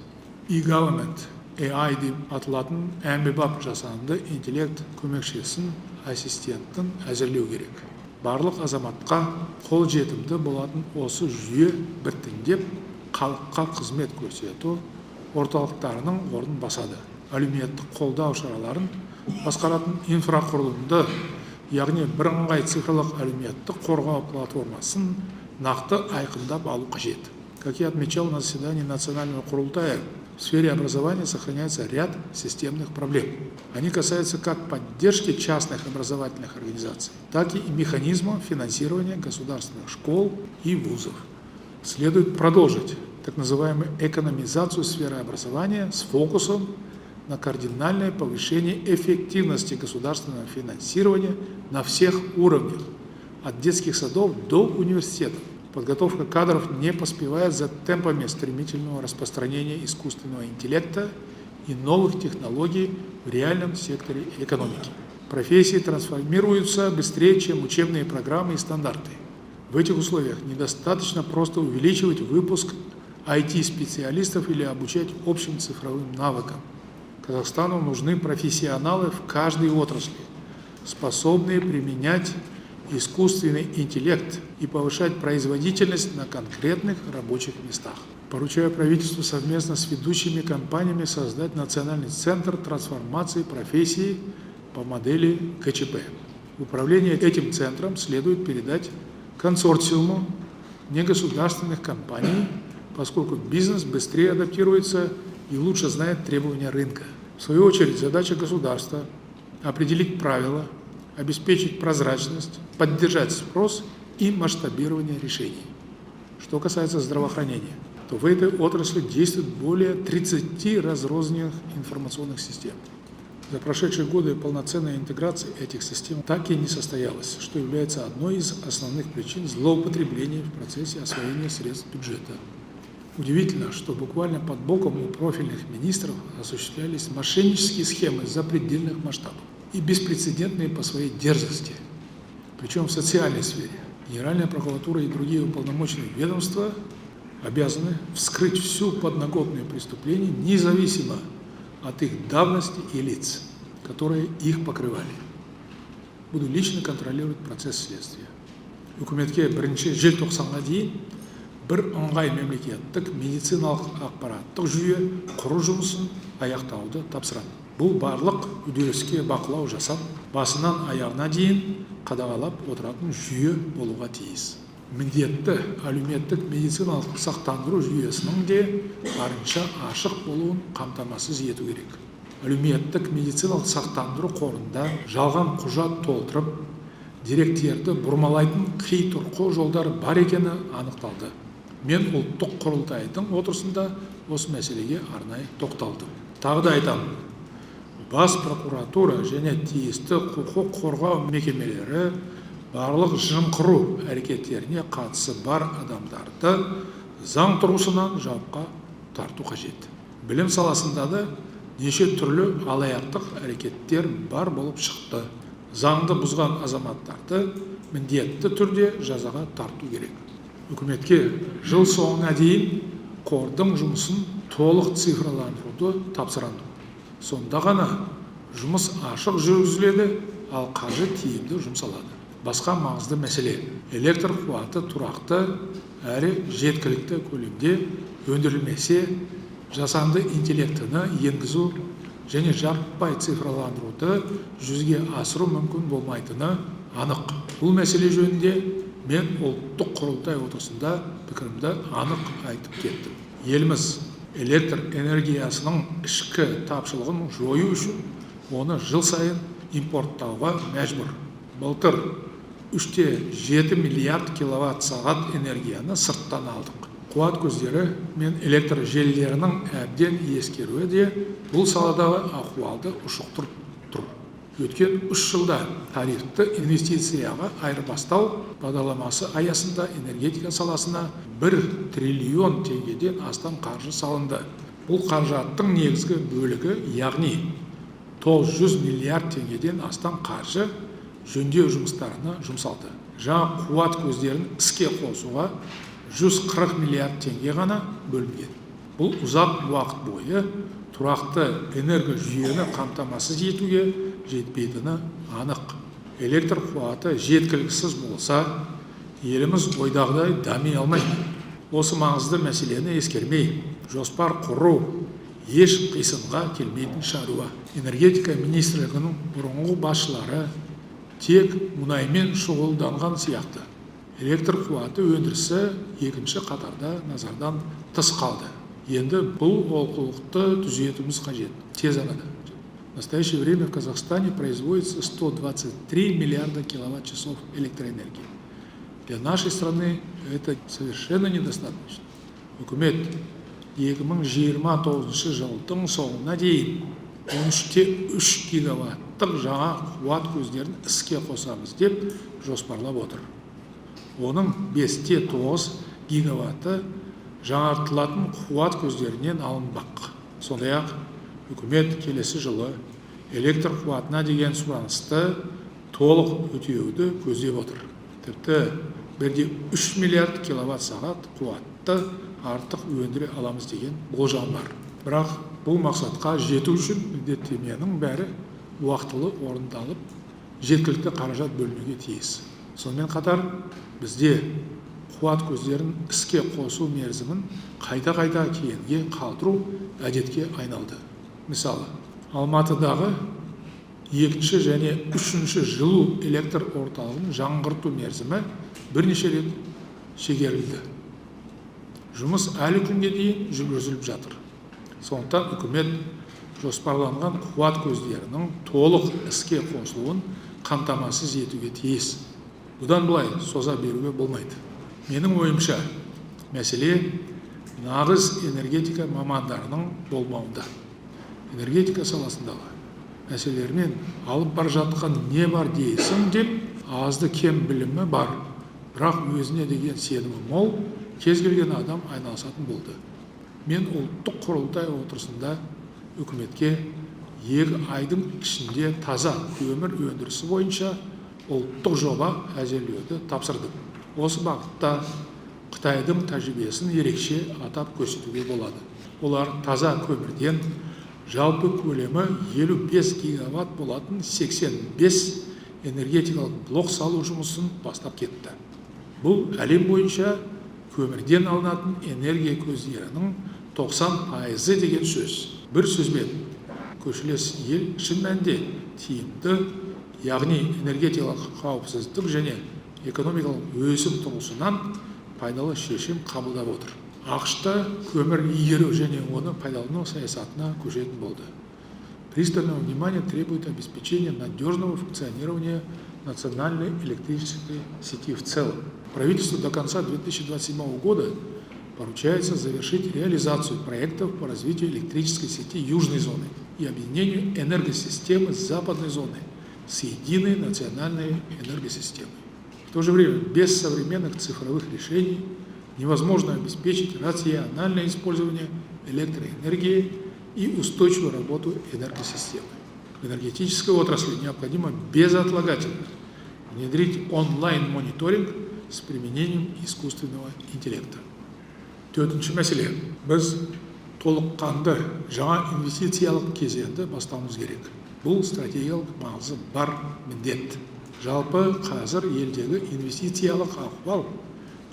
E-government, AI деп аталатын әмбебап жасанды интеллект көмекшісін, ассистенттің әзірлеу керек. Барлық азаматқа қол жетімді болатын осы жүйе біртіндеп халыққа қызмет көрсету орталықтарының орнын басады. Әлеуметтік қолдау шараларын басқаратын инфрақұрылымды, яғни бірыңғай цифрлық әлеуметтік қорғау платформасын нақты айқындап алу қажет. Как я отмечал на заседании Национального құрылтая, В сфере образования сохраняется ряд системных проблем. Они касаются как поддержки частных образовательных организаций, так и механизма финансирования государственных школ и вузов. Следует продолжить так называемую экономизацию сферы образования с фокусом на кардинальное повышение эффективности государственного финансирования на всех уровнях, от детских садов до университетов. Подготовка кадров не поспевает за темпами стремительного распространения искусственного интеллекта и новых технологий в реальном секторе экономики. Профессии трансформируются быстрее, чем учебные программы и стандарты. В этих условиях недостаточно просто увеличивать выпуск IT-специалистов или обучать общим цифровым навыкам. Казахстану нужны профессионалы в каждой отрасли, способные применять искусственный интеллект и повышать производительность на конкретных рабочих местах. Поручаю правительству совместно с ведущими компаниями создать Национальный центр трансформации профессий по модели КЧП. Управление этим центром следует передать консорциуму негосударственных компаний, поскольку бизнес быстрее адаптируется и лучше знает требования рынка. В свою очередь, задача государства – определить правила, обеспечить прозрачность, поддержать спрос и масштабирование решений. Что касается здравоохранения, то в этой отрасли действует более 30 разрозненных информационных систем. За прошедшие годы полноценная интеграция этих систем так и не состоялась, что является одной из основных причин злоупотребления в процессе освоения средств бюджета. Удивительно, что буквально под боком у профильных министров осуществлялись мошеннические схемы запредельных масштабов и беспрецедентные по своей дерзости. Причем в социальной сфере. Генеральная прокуратура и другие уполномоченные ведомства обязаны вскрыть всю подноготную преступление, независимо от их давности и лиц, которые их покрывали. Буду лично контролировать процесс следствия. Үкіметке 1 желтоқсанға дейін бір ыңғай мемлекеттік медициналық ақпараттық жүйе құру жұмысын аяқтауды тапсырамын. Бұл барлық үдеріске бақылау жасап, басынан аяғына дейін қадағалап отыратын жүйе болуға тиіс. Міндетті әлеуметтік медициналық сақтандыру жүйесінің де барынша ашық болуын қамтамасыз ету керек. Әлеуметтік медициналық сақтандыру қорында жалған құжат толтырып, деректерді бұрмалайтын қитұрқы жолдар бар екені анықталды. Мен ұлттық құрылтайдың отырысында осы мәселеге арнайы тоқталдым. Тағы да айтамын, бас прокуратура және тиісті құқық қорғау мекемелері барлық жымқыру әрекеттеріне қатысы бар адамдарды заң тұрғысынан жауапқа тарту қажет. Білім саласында да неше түрлі алаяқтық әрекеттер бар болып шықты. Заңды бұзған азаматтарды міндетті түрде жазаға тарту керек. Үкіметке жыл соңына дейін қордың жұмысын толық цифрландыруды тапсырамын. Сонда ғана жұмыс ашық жүргізіледі, ал қаржы тиімді жұмсалады. Басқа маңызды мәселе – электр қуаты тұрақты әрі жеткілікті көлемде өндірілмесе, жасанды интеллектіні енгізу және жаппай цифрландыруды жүзеге асыру мүмкін болмайтыны анық. Бұл мәселе жөнінде мен ұлттық құрылтай отырысында пікірімді анық айтып кеттім. Еліміз электр энергиясының ішкі тапшылығын жою үшін оны жыл сайын импорттауға мәжбүр. Былтыр 3,7 миллиард киловатт сағат энергияны сырттан алдық. Қуат көздері мен электр желілерінің әбден ескеруі де бұл саладағы ахуалды ушықтырып тұр. Өткен 3 жылда тарифті инвестицияға айырбастау бағдарламасы аясында энергетика саласына 1 триллион теңгеден астам қаржы салынды. Бұл қаражаттың негізгі бөлігі, яғни 900 миллиард теңгеден астам қаржы жөндеу жұмыстарына жұмсалды. Жаңа қуат көздерін іске қосуға 140 миллиард теңге ғана бөлінген. Бұл ұзақ уақыт бойы тұрақты энерго жүйені қамтамасыз етуге жетпейтіні анық. Электр қуаты жеткіліксіз болса, еліміз ойдағыдай дами алмайды. Осы маңызды мәселені ескермей, жоспар құру еш қисынға келмейтін шаруа. Энергетика министрлігінің бұрынғы басшылары тек мұнаймен шұғылданған сияқты. Электр қуаты өндірісі екінші қатарда назардан тыс қалды. Енді бұл олқылықты түзетуіміз қажет тез арада. В настоящее время в Казахстане производится 123 миллиарда киловатт-часов электроэнергии. Для нашей страны это совершенно недостаточно. Үкімет 2029 жылдың соңына дейін 13,3 гигаваттық жаңа қуат көздерін іске қосамыз деп жоспарлап отыр. Оның 5,9 гигаватты жаңартылатын қуат көздерінен алынбақ. Сондай-ақ үкімет келесі жылы электр қуатына деген сұранысты толық өтеуді көздеп отыр. Тіпті 1,3 миллиард киловатт сағат қуатты артық өндіре аламыз деген болжам бар. Бірақ бұл мақсатқа жету үшін міндеттеменің бәрі уақытылы орындалып, жеткілікті қаражат бөлінуге тиіс. Сонымен қатар бізде қуат көздерін іске қосу мерзімін қайта-қайта кейінге қалдыру әдетке айналды. Мысалы, Алматыдағы 2 және 3 жылу электр орталығын жаңғырту мерзімі бірнеше рет шегерілді. Жұмыс әлі күнге дейін жүргізіліп жатыр. Сондықтан үкімет жоспарланған қуат көздерінің толық іске қосылуын қамтамасыз етуге тиіс. Бұдан былай соза беруге болмайды. Менің ойымша, мәселе нағыз энергетика мамандарының болмауында. Энергетика саласындағы мәселелермен алып бар жатқан не бар дейсің деп, азды кем білімі бар, бірақ өзіне деген сенімі мол, кез келген адам айналысатын болды. Мен ұлттық құрылтай отырысында үкіметке 2 айдың ішінде таза көмір өндірісі бойынша ұлттық жоба әзірлеуді тапсырдым. Осы бағытта Қытайдың тәжірибесін ерекше атап көрсетуге болады. Олар таза көмірден жалпы көлемі 55 гигаватт болатын 85 энергетикалық блок салу жұмысын бастап кетті. Бұл әлем бойынша көмірден алынатын энергия көздерінің 90% деген сөз. Бір сөзбен, көршілес ел шын мәнінде тиімді, яғни энергетикалық қауіпсіздік және экономикалық өсім тұрғысынан пайдалы шешім қабылдап отыр. ақш-та көмір игеру және оны пайдалану саясатына көшетін болды. Пристального внимания требует обеспечение надежного функционирования национальной электрической сети в целом. Правительству до конца 2027 года поручается завершить реализацию проектов по развитию электрической сети южной зоны и объединению энергосистемы западной зоны с единой национальной энергосистемой. В то же время без современных цифровых решений невозможно обеспечить рациональное использование электроэнергии и устойчивую работу энергосистемы. В энергетической отрасли необходимо безотлагательно внедрить онлайн-мониторинг с применением искусственного интеллекта. Төртінші мәселе, біз толыққанды жаңа инвестициялық кезеңді бастауымыз керек. Бұл стратегиялық маңызы бар міндет. Жалпы қазір елдегі инвестициялық ахуал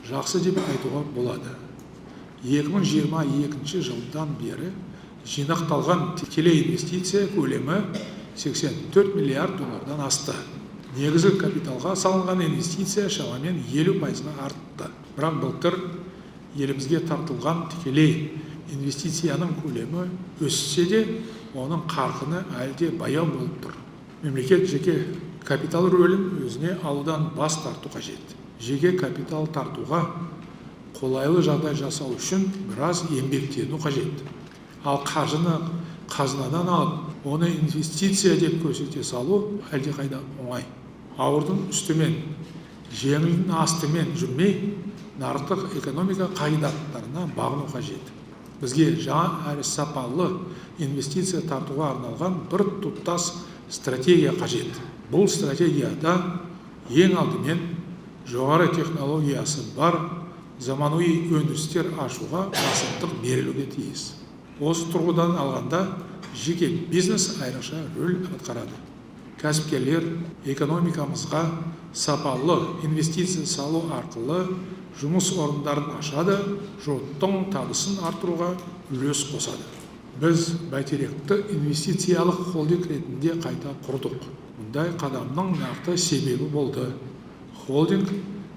жақсы деп айтуға болады. 2022 жылдан бері жинақталған тікелей инвестиция көлемі 84 миллиард доллардан асты. Негізгі капиталға салынған инвестиция шамамен 50%-ға артты. Бірақ былтыр елімізге тартылған тікелей инвестицияның көлемі өссе де, оның қарқыны әлде баяу болып тұр. Мемлекет жеке капитал рөлін өзіне алудан бас тарту қажет. Жеке капитал тартуға қолайлы жағдай жасау үшін біраз еңбектену қажет. Ал қаржыны қазынадан алып, оны инвестиция деп көрсете салу әлде қайда оңай. Ауырдың үстімен, жеңілдің астымен жүрмей, нарықтық экономика қағидаттарына бағыну қажет. Бізге жаңа әрі сапалы инвестиция тартуға арналған бір тұтас стратегия қажет. Бұл стратегияда ең алдымен жоғары технологиясы бар заманауи өндірістер ашуға басымдық берілуге тиіс. Осы тұрғыдан алғанда жеке бизнес айрықша рөл атқарады. Кәсіпкерлер экономикамызға сапалы инвестиция салу арқылы жұмыс орындарын ашады, жұрттың табысын арттыруға үлес қосады. Біз бәйтеректі инвестициялық холдинг ретінде қайта құрдық. Мұндай қадамның нақты себебі болды. Холдинг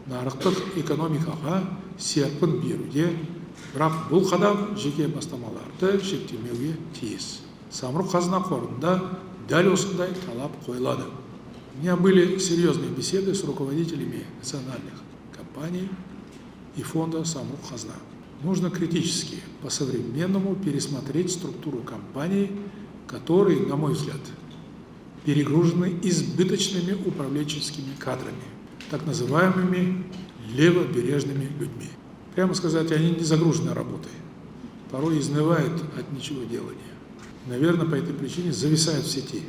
нарықтық экономикаға серпін беруде Бірақ бұл қадам жеке бастамаларды шектемеуге тиіс. Самұрық қазына қорында дәл осындай талап қойылады. У меня были серьезные беседы с руководителями национальных компаний и фонда Самұрық қазына. Нужно критически, по-современному пересмотреть структуру компаний, которые, на мой взгляд, перегружены избыточными управленческими кадрами, так называемыми левобережными людьми. Прямо сказать, они не загружены работой, порой изнывают от ничего делания. Наверное, по этой причине зависают в сети,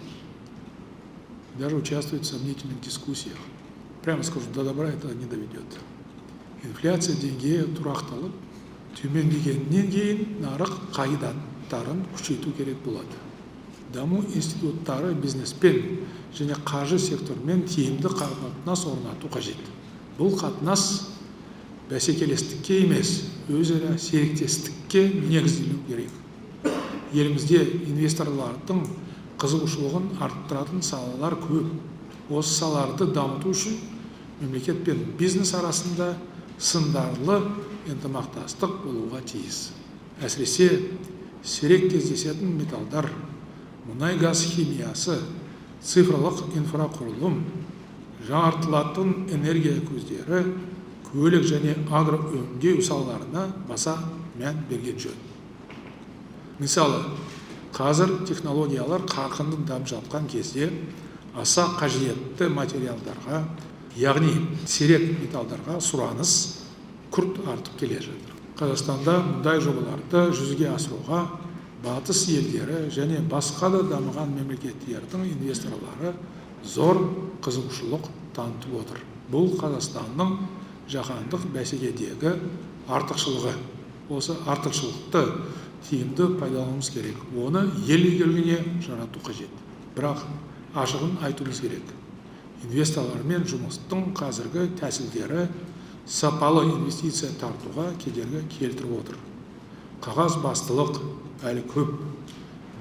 даже участвуют в сомнительных дискуссиях. Прямо скажу, до добра это не доведет. Инфляция деңгейі тұрақталып, төмендегеннен кейін нарық қағидаттарын күшейту керек болады. Даму институттары бизнеспен және қаржы сектормен тиімді қатынас орнату қажет. Бұл қатынас бәсекелестікке емес, өзара серіктестікке негізделу керек. Елімізде инвесторлардың қызығушылығын арттыратын салалар көп. Осы салаларды дамыту үшін мемлекет пен бизнес арасында сындарлы ынтымақтастық болуға тиіс. Әсіресе сирек кездесетін металдар, мұнай-газ химиясы, цифрлық инфрақұрылым, жаңартылатын энергия көздері, көлік және агроөңдеу салаларына баса мән берген жөн. Мысалы, қазір технологиялар қарқынды дамып жатқан кезде аса қажетті материалдарға, яғни сирек металдарға сұраныс күрт артып келе жатыр. Қазақстанда мұндай жобаларды жүзеге асыруға батыс елдері және басқа да дамыған мемлекеттердің инвесторлары зор қызығушылық танытып отыр. Бұл Қазақстанның жаһандық бәсекедегі артықшылығы. Осы артықшылықты тиімді пайдалануымыз керек. Оны ел игілігіне жарату қажет. Бірақ ашығын айтуымыз керек. Инвесторлармен жұмыстың қазіргі тәсілдері сапалы инвестиция тартуға кедергі келтіріп отыр. Қағаз бастылық әлі көп.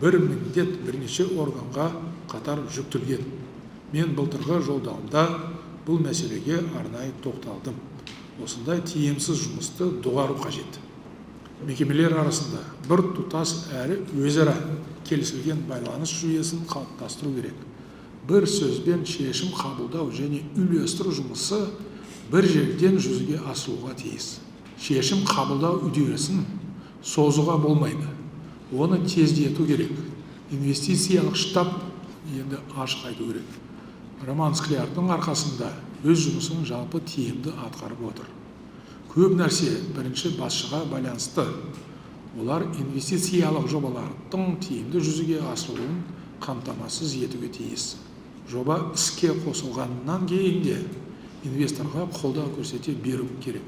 Бір міндет бірнеше органға қатар жүктелген. Мен былтырғы жолдауымда бұл мәселеге арнайы тоқталдым. Осындай тиімсіз жұмысты доғару қажет. Мекемелер арасында бір тұтас әрі өзара келісілген байланыс жүйесін қалыптастыру керек. Бір сөзбен шешім қабылдау және үйлестіру жұмысы бір жерден жүзеге асыруға тиіс. Шешім қабылдау үдерісін созуға болмайды. Оны тездету керек. Инвестициялық штаб енді ашық айту керек. Роман Склярдың арқасында өз жұмысын жалпы тиімді атқарып отыр. Көп нәрсе бірінші басшыға байланысты. Олар инвестициялық жобалардың тиімді жүзеге асырылуын қамтамасыз етуге тиіс. Жоба іске қосылғаннан кейін де инвесторға қолдау көрсете беру керек.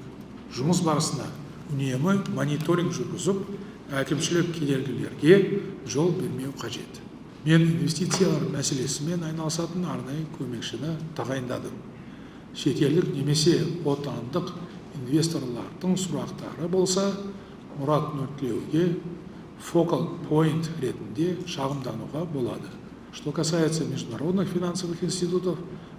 Жұмыс барысында үнемі мониторинг жүргізіп, әкімшілік кедергілерге жол бермеу қажет. Мен инвестициялар мәселесімен айналысатын арнайы көмекшіні тағайындадым. Шетелдік немесе отандық инвесторлардың сұрақтары болса, мұрат нүктелеуге focal point ретінде шағымдануға болады. Что касается международных финансовых институтов,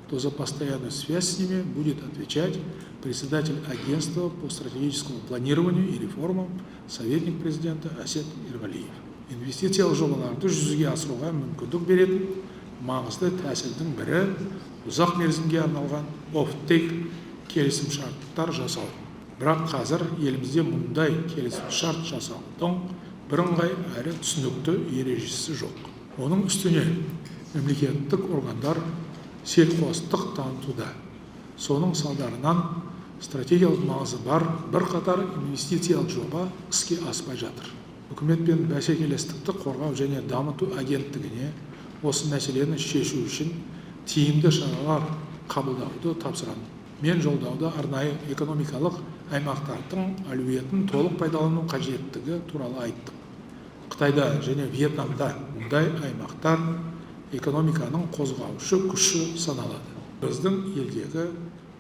то за постоянную связь с ними будет отвечать председатель агентства по стратегическому планированию и реформам, советник президента Асет Ерғалиев. Инвестициялық жобаларды жүзеге асыруға мүмкіндік беретін маңызды тәсілдің бірі ұзақ мерзімге арналған оффтейк келісімшарттар жасау. Бірақ қазір елімізде мұндай келісімшарт жасаудың бірыңғай әрі түсінікті ережесі жоқ. Оның үстіне мемлекеттік органдар селқостық танытуда. Соның салдарынан стратегиялық маңызы бар бірқатар инвестициялық жоба іске аспай жатыр. Үкімет пен бәсекелестікті қорғау және дамыту агенттігіне осы мәселені шешу үшін тиімді шаралар қабылдауды тапсырамын. Мен жолдауда арнайы экономикалық аймақтардың әлеуетін толық пайдалану қажеттігі туралы айттым. Қытайда және Вьетнамда мұндай аймақтар экономиканың қозғаушы күші саналады. Біздің елдегі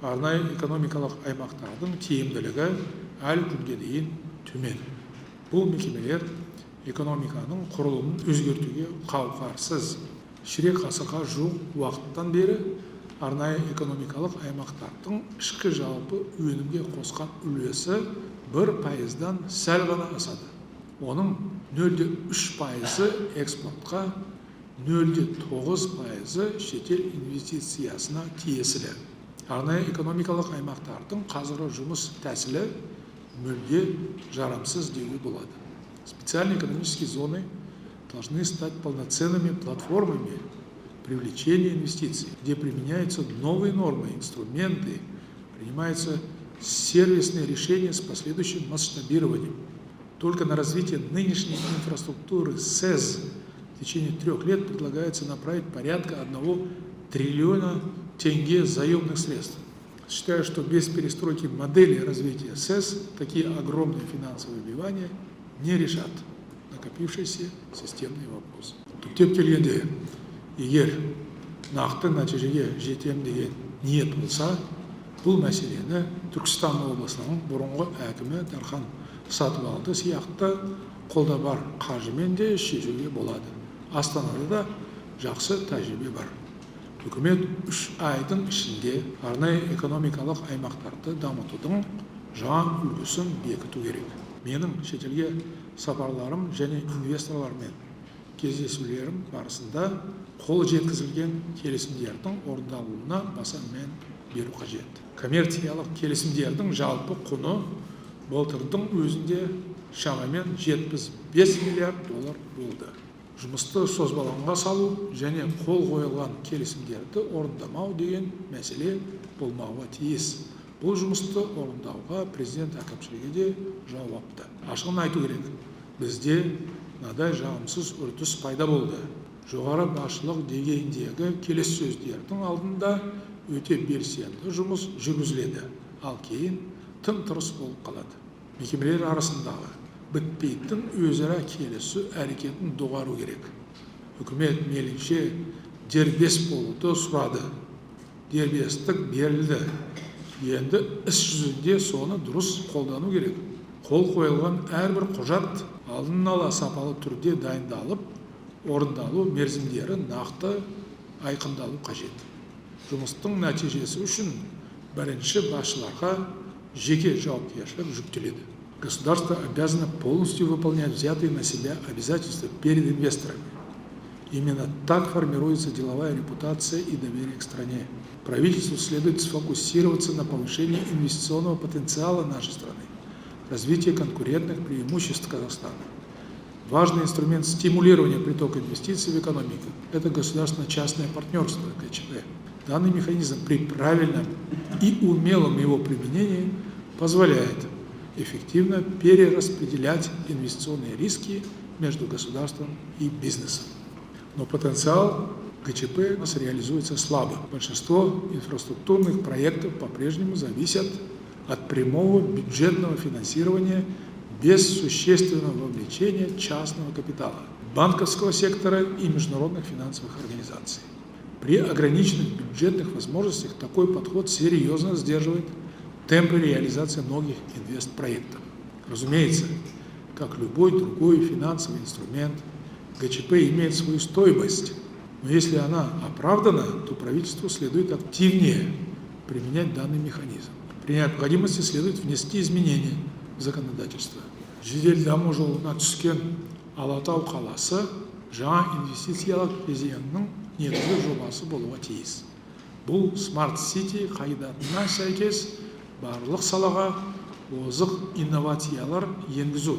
арнайы экономикалық аймақтардың тиімділігі әлі күнге дейін төмен. Бұл мекемелер экономиканың құрылымын өзгертуге қауқарсыз. Ширек ғасырға жуық уақыттан бері арнайы экономикалық аймақтардың ішкі жалпы өнімге қосқан үлесі 1%-дан сәл ғана асады. Оның 0,3% экспортқа, 0,9% шетел инвестициясына тиесілі. Арнайы экономикалық аймақтардың қазіргі жұмыс тәсілі мүлде жарамсыз деуге болады. Специальные экономические зоны должны стать полноценными платформами привлечения инвестиций, где применяются новые нормы, инструменты, принимаются сервисные решения с последующим масштабированием. Только на развитие нынешней инфраструктуры СЭЗ в течение 3 лет предлагается направить порядка 1 триллиона тенге заемных средств. Считаю, что без перестройки модели развития СЭЗ такие огромные финансовые вливания не решат накопившиеся системные вопросы. Түптеп келгенде, егер нақты нәтижеге жетем деген ниет болса, бұл мәселені Түркістан облысының бұрынғы әкімі Дархан Сатыбалды сияқты қолда бар қаржымен де шешуге болады. Астанада да жақсы тәжірибе бар. Үкімет 3 айдың ішінде арнайы экономикалық аймақтарды дамытудың жаңа үлгісін бекіту керек. Менің шетелге сапарларым және инвесторлармен кездесулерім барысында қол жеткізілген келісімдердің орындалуына баса мән беру қажет. Коммерциялық келісімдердің жалпы құны былтырдың өзінде шамамен 75 миллиард доллар болды. Жұмысты созбалаңға салу және қол қойылған келісімдерді орындамау деген мәселе болмауға тиіс. Бұл жұмысты орындауға президент әкімшілігі де жауапты. Ашығын айту керек, бізде мынадай жағымсыз үрдіс пайда болды. Жоғары басшылық деңгейіндегі келіссөздердің алдында өте белсенді жұмыс жүргізіледі, ал кейін тым-тырыс болып қалады. Мекемелер арасындағы бітпейтін өзара келісу әрекетін доғару керек. Үкімет мейлінше дербес болуды сұрады. Дербестік берілді. Енді іс жүзінде соны дұрыс қолдану керек. Қол қойылған әрбір құжат алдын ала сапалы түрде дайындалып, орындалу мерзімдері нақты айқындалу қажет. Жұмыстың нәтижесі үшін бірінші басшыларға жеке жауапкершілік жүктеледі. Государство обязано полностью выполнять взятые на себя обязательства перед инвесторами. Именно так формируется деловая репутация и доверие к стране. Правительству следует сфокусироваться на повышении инвестиционного потенциала нашей страны, развитии конкурентных преимуществ Казахстана. Важный инструмент стимулирования притока инвестиций в экономику – это государственно-частное партнерство ГЧП. Данный механизм при правильном и умелом его применении позволяет эффективно перераспределять инвестиционные риски между государством и бизнесом. Но потенциал ГЧП реализуется слабо. Большинство инфраструктурных проектов по-прежнему зависят от прямого бюджетного финансирования без существенного вовлечения частного капитала, банковского сектора и международных финансовых организаций. При ограниченных бюджетных возможностях такой подход серьезно сдерживает темпы реализации многих инвестпроектов. Разумеется, как любой другой финансовый инструмент, ГЧП имеет свою стоимость, но если она оправдана, то правительству следует активнее применять данный механизм. При необходимости следует внести изменения в законодательство. Жедел даму жолына түскен Алатау қаласы жаңа инвестициялық кезеңнің негізгі жобасы болуға тиіс. Бұл Smart City қағидатына сәйкес барлық салаға озық инновациялар енгізу,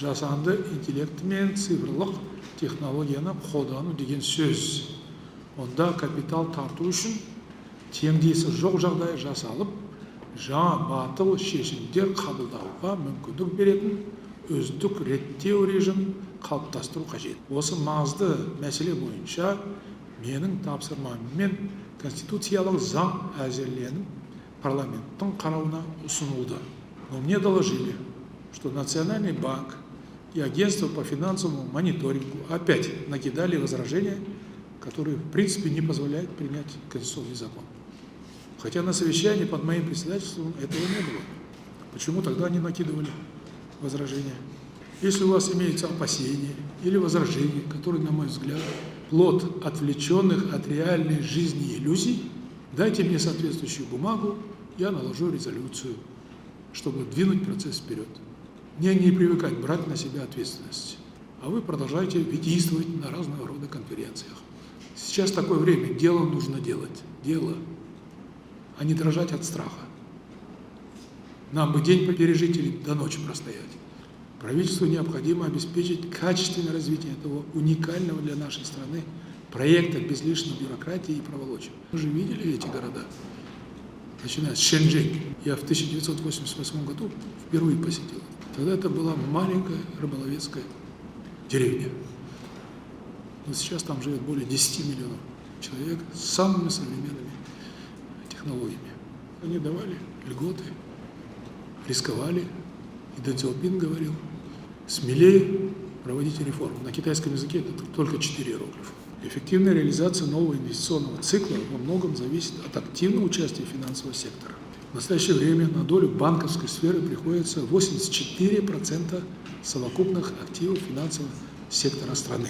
жасанды интеллекті мен цифрлық технологияны қолдану деген сөз. Онда капитал тарту үшін теңдесі жоқ жағдай жасалып, жаңа батыл шешімдер қабылдауға мүмкіндік беретін өздік реттеу режимін қалыптастыру қажет. Осы маңызды мәселе бойынша менің тапсырмаммен конституциялық заң әзірленіп парламенттің қарауына ұсынылды. Но мне доложили, что Национальный банк и Агентство по финансовому мониторингу опять накидали возражения, которые в принципе не позволяют принять конституционный закон. Хотя на совещании под моим председательством этого не было. Почему тогда они накидывали возражения? Если у вас имеются опасения или возражения, которые, на мой взгляд, плод отвлеченных от реальной жизни иллюзий, Дайте мне соответствующую бумагу, я наложу резолюцию, чтобы двинуть процесс вперед. Мне не привыкать брать на себя ответственность. А вы продолжаете действовать на разного рода конференциях. Сейчас такое время, дело нужно делать. Дело, а не дрожать от страха. Нам бы день пережить или до ночи простоять. Правительству необходимо обеспечить качественное развитие этого уникального для нашей страны проекта без лишней бюрократии и проволочек. Вы же видели эти города? Начиная с Шэньчжэнь. Я в 1988 году впервые посетил. Тогда это была маленькая рыболовецкая деревня. Но сейчас там живет более 10 миллионов человек с самыми современными технологиями. Они давали льготы, рисковали. И Дэн Цзяопин говорил, смелее проводите реформы. На китайском языке это только 4 иероглифа. Эффективная реализация нового инвестиционного цикла во многом зависит от активного участия финансового сектора. В настоящее время на долю банковской сферы приходится 84% совокупных активов финансового сектора страны.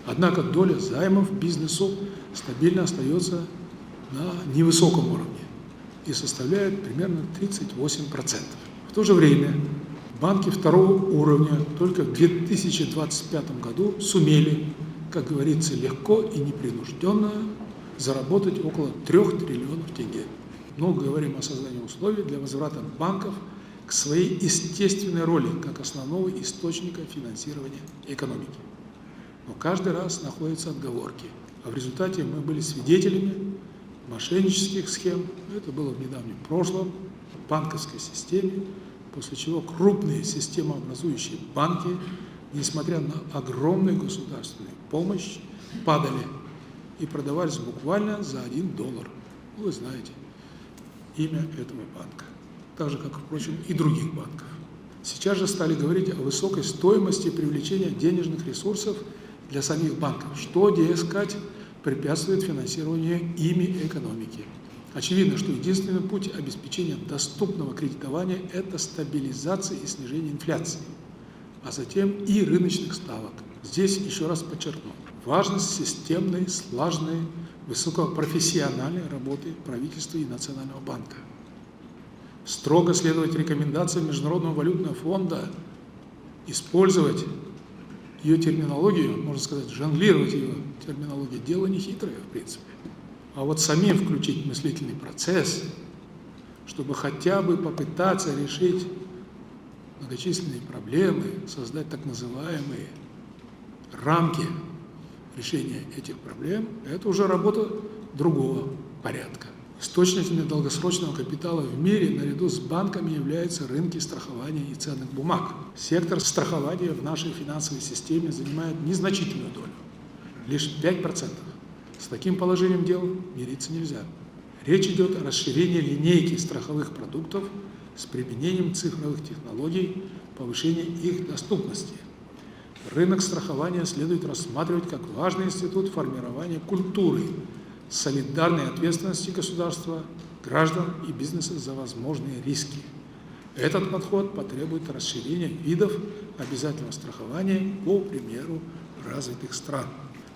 Однако доля займов бизнесу стабильно остается на невысоком уровне и составляет примерно 38%. В то же время банки второго уровня только в 2025 году сумели, как говорится, легко и непринужденно заработать около 3 триллионов тенге. Много говорим о создании условий для возврата банков к своей естественной роли как основного источника финансирования экономики. Но каждый раз находятся отговорки. А в результате мы были свидетелями мошеннических схем. Это было в недавнем прошлом, в банковской системе, после чего крупные системообразующие банки, несмотря на огромную государственную помощь, падали и продавались буквально за $1. Вы знаете имя этого банка, так же, как, впрочем, и других банков. Сейчас же стали говорить о высокой стоимости привлечения денежных ресурсов для самих банков, что, дескать, препятствует финансированию ими экономики. Очевидно, что единственный путь обеспечения доступного кредитования – это стабилизация и снижение инфляции, а затем и рыночных ставок. Здесь еще раз подчеркну важность системной, слаженной, высокопрофессиональной работы правительства и Национального банка. Строго следовать рекомендациям Международного валютного фонда, использовать ее терминологию, можно сказать, жонглировать ее терминологией, дело не хитрое, в принципе. А вот самим включить мыслительный процесс, чтобы хотя бы попытаться решить многочисленные проблемы, создать так называемые рамки решения этих проблем, это уже работа другого порядка. Источниками долгосрочного капитала в мире наряду с банками являются рынки страхования и ценных бумаг. Сектор страхования в нашей финансовой системе занимает незначительную долю, лишь 5%. С таким положением дел мириться нельзя. Речь идет о расширении линейки страховых продуктов с применением цифровых технологий, повышении их доступности. Рынок страхования следует рассматривать как важный институт формирования культуры солидарной ответственности государства, граждан и бизнеса за возможные риски. Этот подход потребует расширения видов обязательного страхования по примеру развитых стран.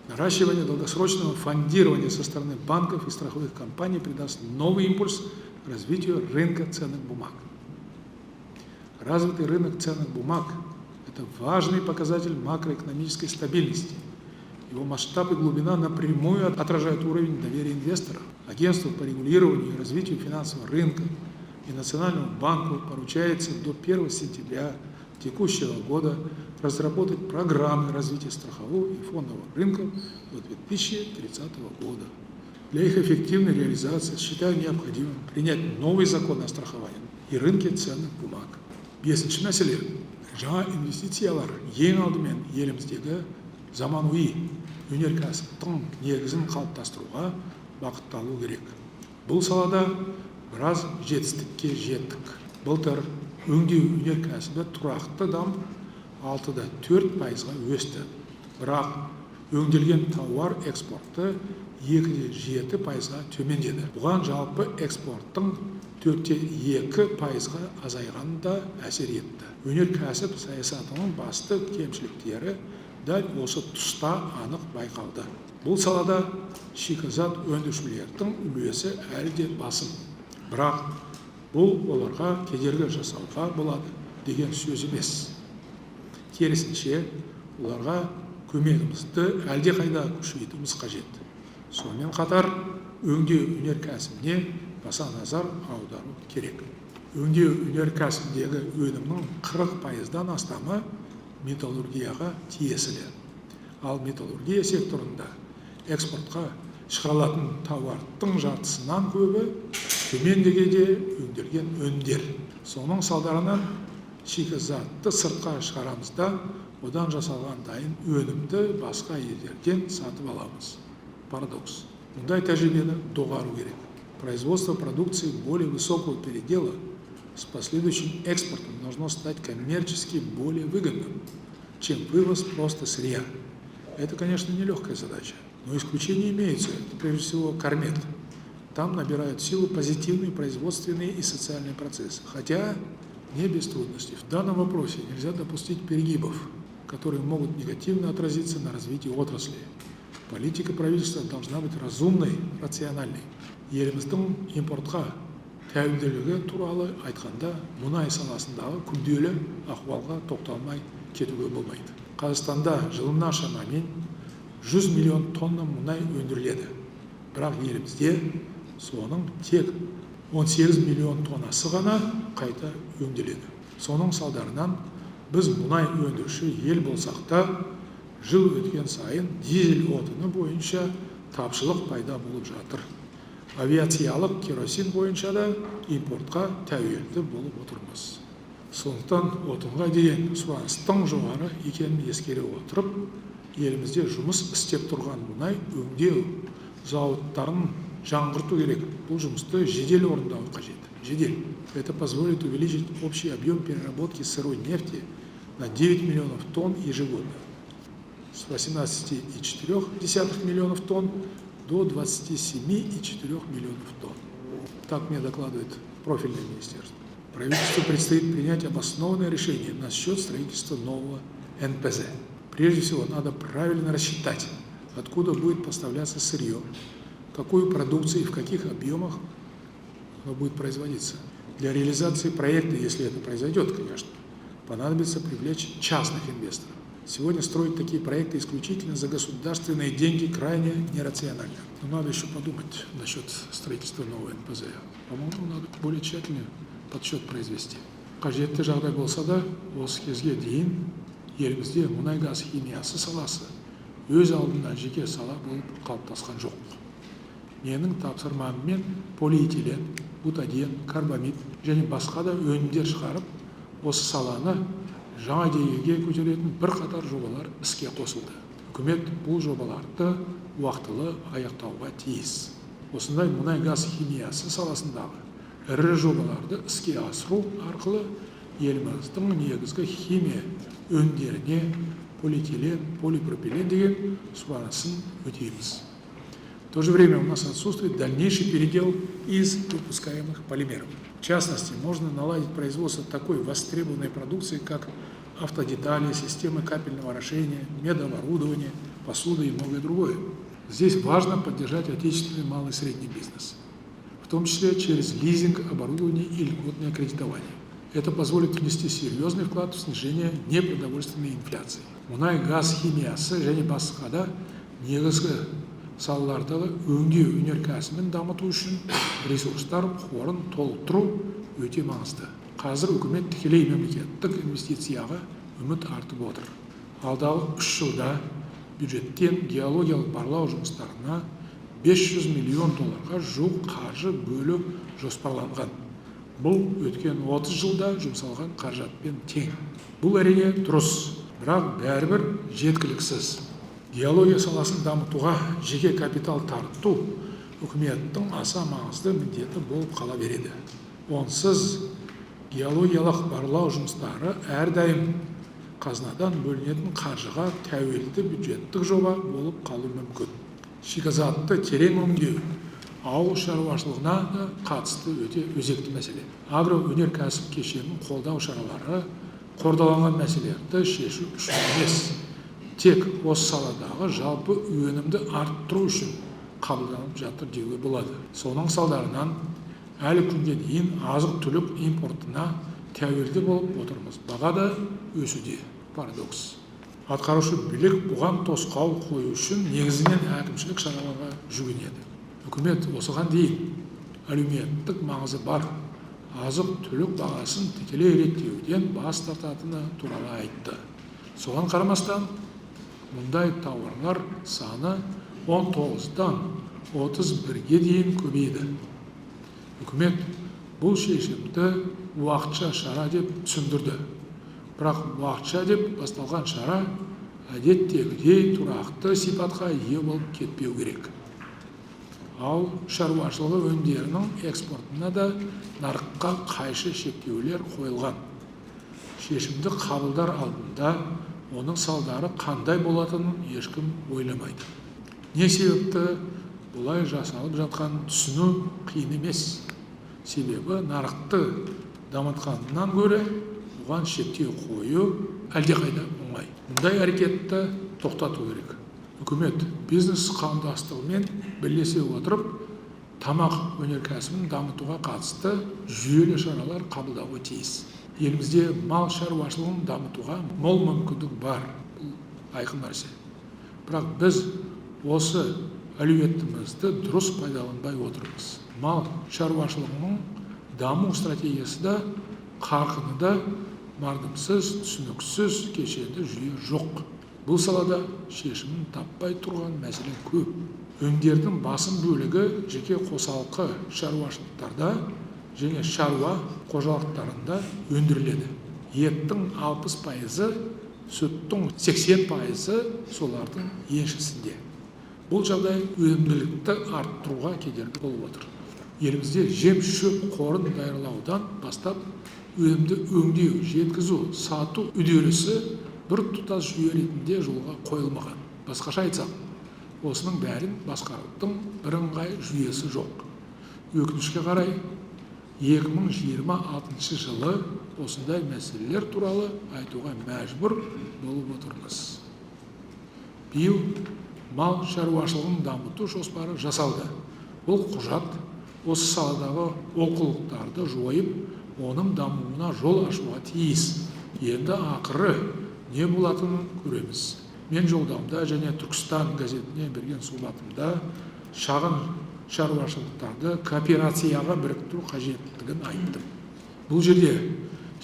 Наращивание долгосрочного фондирования со стороны банков и страховых компаний придаст новый импульс развитию рынка ценных бумаг. Развитый рынок ценных бумаг – это важный показатель макроэкономической стабильности. Его масштаб и глубина напрямую отражают уровень доверия инвесторов. Агентству по регулированию и развитию финансового рынка и Национальному банку поручается до 1 сентября текущего года разработать программы развития страхового и фондового рынков до 2030 года. Для их эффективной реализации считаю необходимым принять новый закон о страховании и рынке ценных бумаг. Бесінші мәселе, жаңа инвестициялар ең алдымен еліміздегі заманауи өнеркәсіптің негізін қалыптастыруға бағытталу керек. Бұл салада біраз жетістікке жеттік. Былтыр өңдеу өнеркәсібі тұрақты дамып 6,4% өсті. Бірақ өңделген тауар экспорты 2,7% төмендеді. Бұған жалпы экспорттың 4,2% азайғаны да әсер етті. Өнеркәсіп саясатының басты кемшіліктері дәл осы тұста анық байқалды. Бұл салада шикізат өндірушілердің үлесі әлі де басым. Бірақ бұл оларға кедергі жасауға болады деген сөз емес. Керісінше, оларға көмегімізді әлдеқайда күшейтуіміз қажет. Сонымен қатар, өңдеу өнеркәсібіне баса назар аудару керек. Өңдеу өнеркәсібіндегі өнімнің 40%-дан астамы металлургияға тиесілі. Ал металлургия секторында экспортқа шығарылатын тауардың жартысынан көбі төмен деңгейде өңделген өнімдер. Соның салдарынан шикізатты сыртқа шығарамыз да, одан жасалған дайын өнімді басқа елдерден сатып аламыз. Парадокс. Мұндай тәжірибені доғару керек. Производство продукции более высокого передела с последующим экспортом должно стать коммерчески более выгодным, чем вывоз просто сырья. Это, конечно, нелегкая задача, но исключения имеются. Это, прежде всего, Кормет. Там набирают силу позитивные производственные и социальные процессы, хотя не без трудностей. В данном вопросе нельзя допустить перегибов, которые могут негативно отразиться на развитии отрасли. Политика правительства должна быть разумной, рациональной. Еліміздің импортқа тәуелділігі туралы айтқанда, мұнай саласындағы күрделі ахуалға тоқталмай кетуге болмайды. Қазақстанда жылына шамамен 100 миллион тонна мұнай өндіріледі. Бірақ елімізде соның тек 18 миллион тоннасы ғана қайта өңделеді. Соның салдарынан біз мұнай өндіруші ел болсақ та, жыл өткен сайын дизель отыны бойынша тапшылық пайда болып жатыр. Авиациялық керосин бойынша да импортқа тәуелді болып отырмыз. Сондықтан отынға деген сұраныстың жоғары екенін ескере отырып, елімізде жұмыс істеп тұрған мұнай өңдеу зауыттарын жаңғырту керек. Бұл жұмысты жедел орындау қажет. Жедел. Это позволит увеличить общий объем переработки сырой нефти на 9 миллионов тонн ежегодно. С 18,4 миллионов тонн до 27,4 миллионов тонн. Так мне докладывает профильное министерство. Правительству предстоит принять обоснованное решение насчет строительства нового НПЗ. Прежде всего, надо правильно рассчитать, откуда будет поставляться сырье, какую продукцию и в каких объемах оно будет производиться. Для реализации проекта, если это произойдет, конечно, понадобится привлечь частных инвесторов. Сегодня строить такие проекты исключительно за государственные деньги крайне нерационально. Но надо еще подумать насчет строительства нового НПЗ. По-моему, надо более тщательный подсчет произвести. Қажетті жағдай болса да, осы кезге дейін елімізде мұнай-газ химиясы саласы өз алдына жеке сала болып қалыптасқан жоқ. Менің тапсырмаммен полиэтилен, бутаден, карбамид және басқа да өнімдер шығарып, осы саланы жаңа деңгейге көтеретін бірқатар жобалар іске қосылды. Үкімет бұл жобаларды уақытылы аяқтауға тиіс. Осындай мұнай-газ химиясы саласындағы ірі жобаларды іске асыру арқылы еліміздің негізгі химия өнімдеріне полиэтилен, полипропилен деген сұранысын өтейміз. В то же время у нас отсутствует дальнейший передел из выпускаемых полимеров. В частности, можно наладить производство такой востребованной продукции, как автодетали, системы капельного орошения, медоборудование, посуда и многое другое. Здесь важно поддержать отечественный малый и средний бизнес, в том числе через лизинг оборудования и льготное кредитование. Это позволит внести серьезный вклад в снижение непродовольственной инфляции. Мұнай-газ химиясы және басқа да негізгі салалардағы өңдеу өнеркәсібін дамыту үшін ресурстар қорын толықтыру өте маңызды. Қазір үкімет тікелей мемлекеттік инвестицияға үміт артып отыр. Алдағы 3 жылда бюджеттен геологиялық барлау жұмыстарына 500 миллион долларға жуық қаржы бөлу жоспарланған. Бұл өткен 30 жылда жұмсалған қаражатпен тең. Бұл әрине дұрыс, бірақ бәрібір жеткіліксіз. Геология саласын дамытуға жеке капитал тарту үкіметтің аса маңызды міндеті болып қала береді. Онсыз геологиялық барлау жұмыстары әрдайым қазынадан бөлінетін қаржыға тәуелді бюджеттік жоба болып қалуы мүмкін. Шикізатты терең өңдеу ауыл шаруашылығына да қатысты өте өзекті мәселе. Агроөнеркәсіп кешенін қолдау шаралары қордаланған мәселелерді шешу үшін емес, тек осы саладағы жалпы өнімді арттыру үшін қабылданып жатыр деуге болады. Соның салдарынан әлі күнге дейін азық-түлік импортына тәуелді болып отырмыз. Баға да өсуде. Парадокс. Атқарушы билік бұған тосқауыл қою үшін негізінен әкімшілік шараларға жүгінеді. Үкімет осыған дейін әлеуметтік маңызы бар азық-түлік бағасын тікелей реттеуден бас тартатыны туралы айтты. Соған қарамастан, мұндай тауарлар саны 19-дан 31-ге дейін көбейді. Үкімет бұл шешімді уақытша шара деп түсіндірді. Бірақ уақытша деп басталған шара әдеттегідей тұрақты сипатқа ие болып кетпеу керек. Ал шаруашылығы өнімдерінің экспортына да нарыққа қайшы шектеулер қойылған. Шешімді қабылдар алдында оның салдары қандай болатынын ешкім ойламайды. Не себепті бұлай жасалып жатқанын түсіну қиын емес. Себебі нарықты дамытқанынан гөрі бұған шектеу қою әлдеқайда оңай. Мұндай әрекетті тоқтату керек. Үкімет бизнес қауымдастығымен бірлесе отырып, тамақ өнеркәсібін дамытуға қатысты жүйелі шаралар қабылдауға тиіс. Елімізде мал шаруашылығын дамытуға мол мүмкіндік бар. Бұл айқын нәрсе. Бірақ біз осы әлеуетімізді дұрыс пайдаланбай отырмыз. Мал шаруашылығының даму стратегиясы да, қарқыны да мардымсыз, түсініксіз кешенді жүйе жоқ. Бұл салада шешімін таппай тұрған мәселе көп. Өнімдердің басым бөлігі жеке қосалқы шаруашылықтарда және шаруа қожалықтарында өндіріледі. Еттің 60%, сүттің 80% солардың еншісінде. Бұл жағдай өнімділікті арттыруға кедергі болып отыр. Елімізде жем-шөп қорын даярлаудан бастап өнімді өңдеу, жеткізу, сату үдерісі бір тұтас жүйе ретінде жолға қойылмаған. Басқаша айтсақ, осының бәрін басқарудың бірыңғай жүйесі жоқ. Өкінішке қарай, 2026 жылы осындай мәселелер туралы айтуға мәжбүр болып отырмыз. Биыл мал шаруашылығын дамыту жоспары жасалды. Бұл құжат осы саладағы олқылықтарды жойып, оның дамуына жол ашуға тиіс. Енді ақыры не болатынын көреміз. Мен жолдамда және Түркістан газетіне берген сұхбатымда шағын шаруашылықтарды кооперацияға біріктіру қажеттігін айттым. Бұл жерде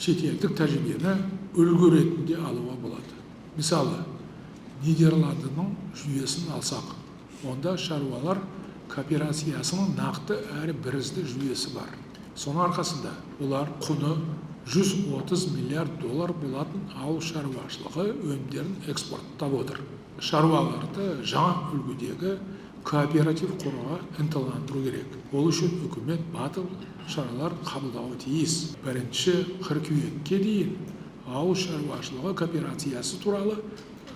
шетелдік тәжірибені үлгі ретінде алуға болады. Мысалы, Нидерландының жүйесін алсақ, онда шаруалар кооперациясының нақты әрі бірізді жүйесі бар. Соның арқасында олар құны 130 миллиард доллар болатын ауыл шаруашылығы өнімдерін экспорттап отыр. Шаруаларды жаңа үлгідегі кооператив құруға ынталандыру керек. Ол үшін үкімет батыл шаралар қабылдауы тиіс. 1 қыркүйекке дейін ауыл шаруашылығы кооперациясы туралы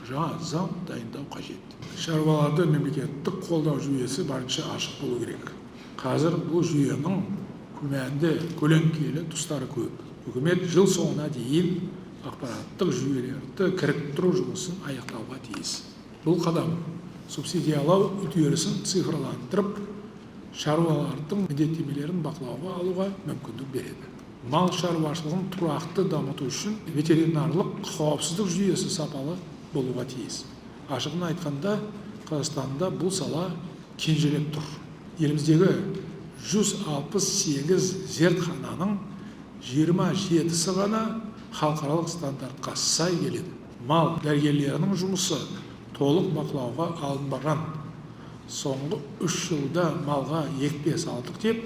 жаңа заң дайындау қажет. Шаруаларды мемлекеттік қолдау жүйесі барынша ашық болу керек. Қазір бұл жүйенің күмәнді, көлеңкелі тұстары көп. Үкімет жыл соңына дейін ақпараттық жүйелерді кіріктіру жұмысын аяқтауға тиіс. Бұл қадам субсидиялау үдерісін цифрландырып, шаруалардың міндеттемелерін бақылауға алуға мүмкіндік береді. Мал шаруашылығын тұрақты дамыту үшін ветеринарлық қауіпсіздік жүйесі сапалы болуға тиіс. Ашығын айтқанда, Қазақстанда бұл сала кенжелеп тұр. Еліміздегі 168 зертхананың 27-сі ғана халықаралық стандартқа сай келеді. Мал дәрігерлерінің жұмысы толық бақылауға алынбаған. Соңғы 3 жылда малға екпе салдық деп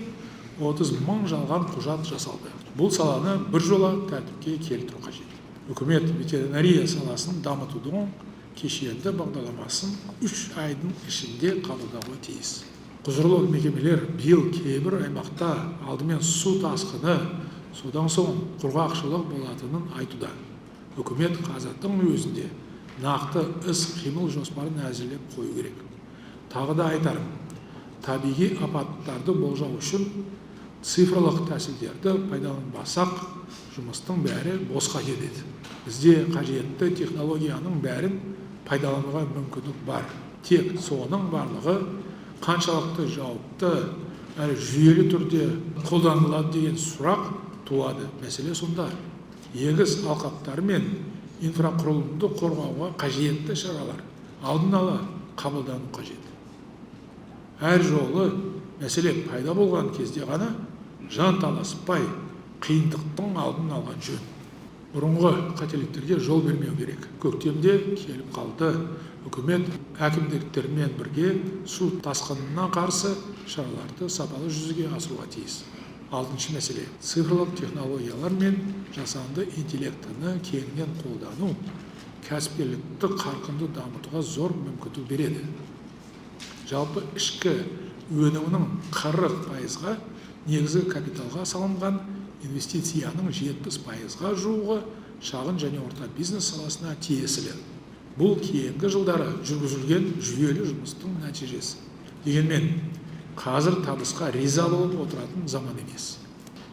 30 мың жалған құжат жасалды. Бұл саланы бір жола тәртіпке келтіру қажет. Үкімет ветеринария саласын дамытудың кешенді бағдарламасын 3 айдың ішінде қабылдауға тиіс. Құзырлы мекемелер биыл кейбір аймақта алдымен су тасқыны, содан соң құрғақшылық болатынын айтуда. Үкімет қазірдің өзінде нақты іс-қимыл жоспарын әзірлеп қою керек. Тағы да айтарым, табиғи апаттарды болжау үшін цифрлық тәсілдерді пайдаланбасақ, жұмыстың бәрі босқа кетеді. Бізде қажетті технологияның бәрін пайдалануға мүмкіндік бар. Тек соның барлығы қаншалықты жауапты әрі жүйелі түрде қолданылады деген сұрақ туады. Мәселе сонда. Егіс алқаптары мен инфрақұрылымды қорғауға қажетті шаралар алдын ала қабылдану қажет. Әр жолы мәселе пайда болған кезде ғана жан таласпай қиындықтың алдын алған жөн. Бұрынғы қателіктерге жол бермеу керек. Көктемде келіп қалды. Үкімет әкімдіктермен бірге су тасқынына қарсы шараларды сапалы жүзеге асыруға тиіс. 6-шы мәселе. Цифрлық технологиялар мен жасанды интеллектіні кеңінен қолдану кәсіпкерлікті қарқынды дамытуға зор мүмкіндік береді. Жалпы ішкі өнімнің 40%-ға негізгі капиталға салынған инвестицияның 70%-ға жуығы шағын және орта бизнес саласына тиесілі. Бұл кейінгі жылдары жүргізілген жүйелі жұмыстың нәтижесі. Дегенмен, қазір табысқа риза болып отыратын заман емес.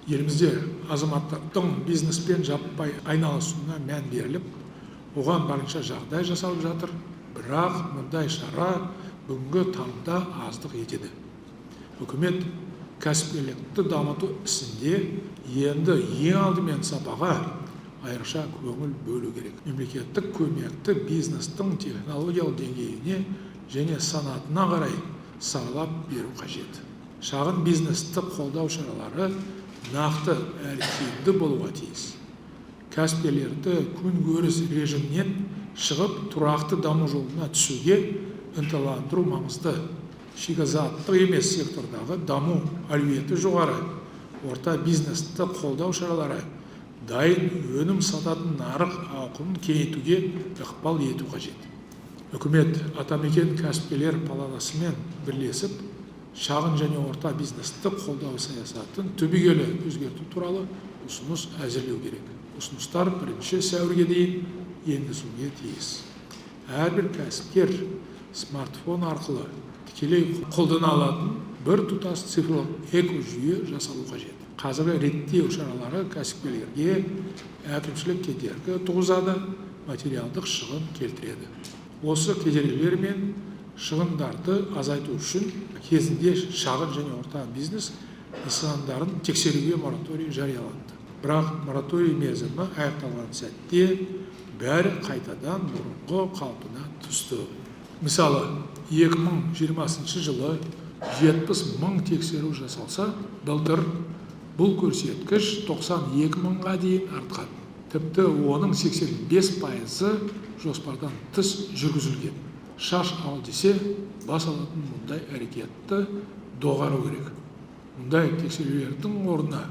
Елімізде азаматтардың бизнеспен жаппай айналысуына мән беріліп, оған барынша жағдай жасалып жатыр. Бірақ мұндай шара бүгінгі таңда аздық етеді. Үкімет кәсіпкерлікті дамыту ісінде енді ең алдымен сапаға айрықша көңіл бөлу керек. Мемлекеттік көмекті бизнестің технологиялық деңгейіне және санатына қарай саралап беру қажет. Шағын бизнесті қолдау шаралары нақты әрі тиімді болуға тиіс. Кәсіпкерлерді күнкөріс режимінен шығып тұрақты даму жолына түсуге ынталандыру маңызды. Шикізаттық емес сектордағы даму әлеуеті жоғары. Орта бизнесті қолдау шаралары дайын өнім сататын нарық ауқымын кеңейтуге ықпал ету қажет. Үкімет атамекен кәсіпкерлер палатасымен бірлесіп, шағын және орта бизнесті қолдау саясатын түбегейлі өзгерту туралы ұсыныс әзірлеу керек. Ұсыныстар 1 сәуірге дейін енгізілуге тиіс. Әрбір кәсіпкер смартфон арқылы тікелей қолдана алатын бір тұтас цифрлық экожүйе жасалу қажет. Қазіргі реттеу шаралары кәсіпкерлерге әкімшілік кедергі туғызады, материалдық шығын келтіреді. Осы кедергілер мен шығындарды азайту үшін кезінде шағын және орта бизнес нысандарын тексеруге мораторий жарияланды. Бірақ мораторий мерзімі аяқталған сәтте бәрі қайтадан бұрынғы қалпына түсті. Мысалы, 2020 жылы 70 мың тексеру жасалса, былтыр бұл көрсеткіш 92 мыңға дейін артқан. Тіпті оның 85%-ы жоспардан тыс жүргізілген. Шаш ал десе, бас алатын мұндай әрекетті доғару керек. Мұндай тексерулердің орнына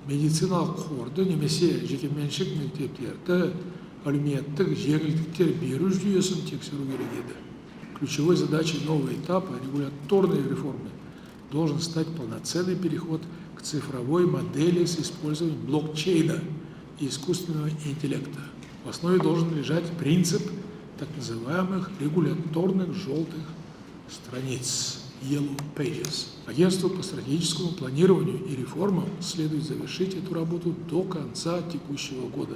медициналық қорды немесе жекеменшік мектептерді әлеуметтік жеңілдіктер беру жүйесін тексеру керек еді. Ключевой задачей нового этапа регуляторной реформы должен стать полноценный переход к цифровой модели с использованием блокчейна и искусственного интеллекта. В основе должен лежать принцип так называемых регуляторных желтых страниц, Yellow Pages. Агентству по стратегическому планированию и реформам следует завершить эту работу до конца текущего года.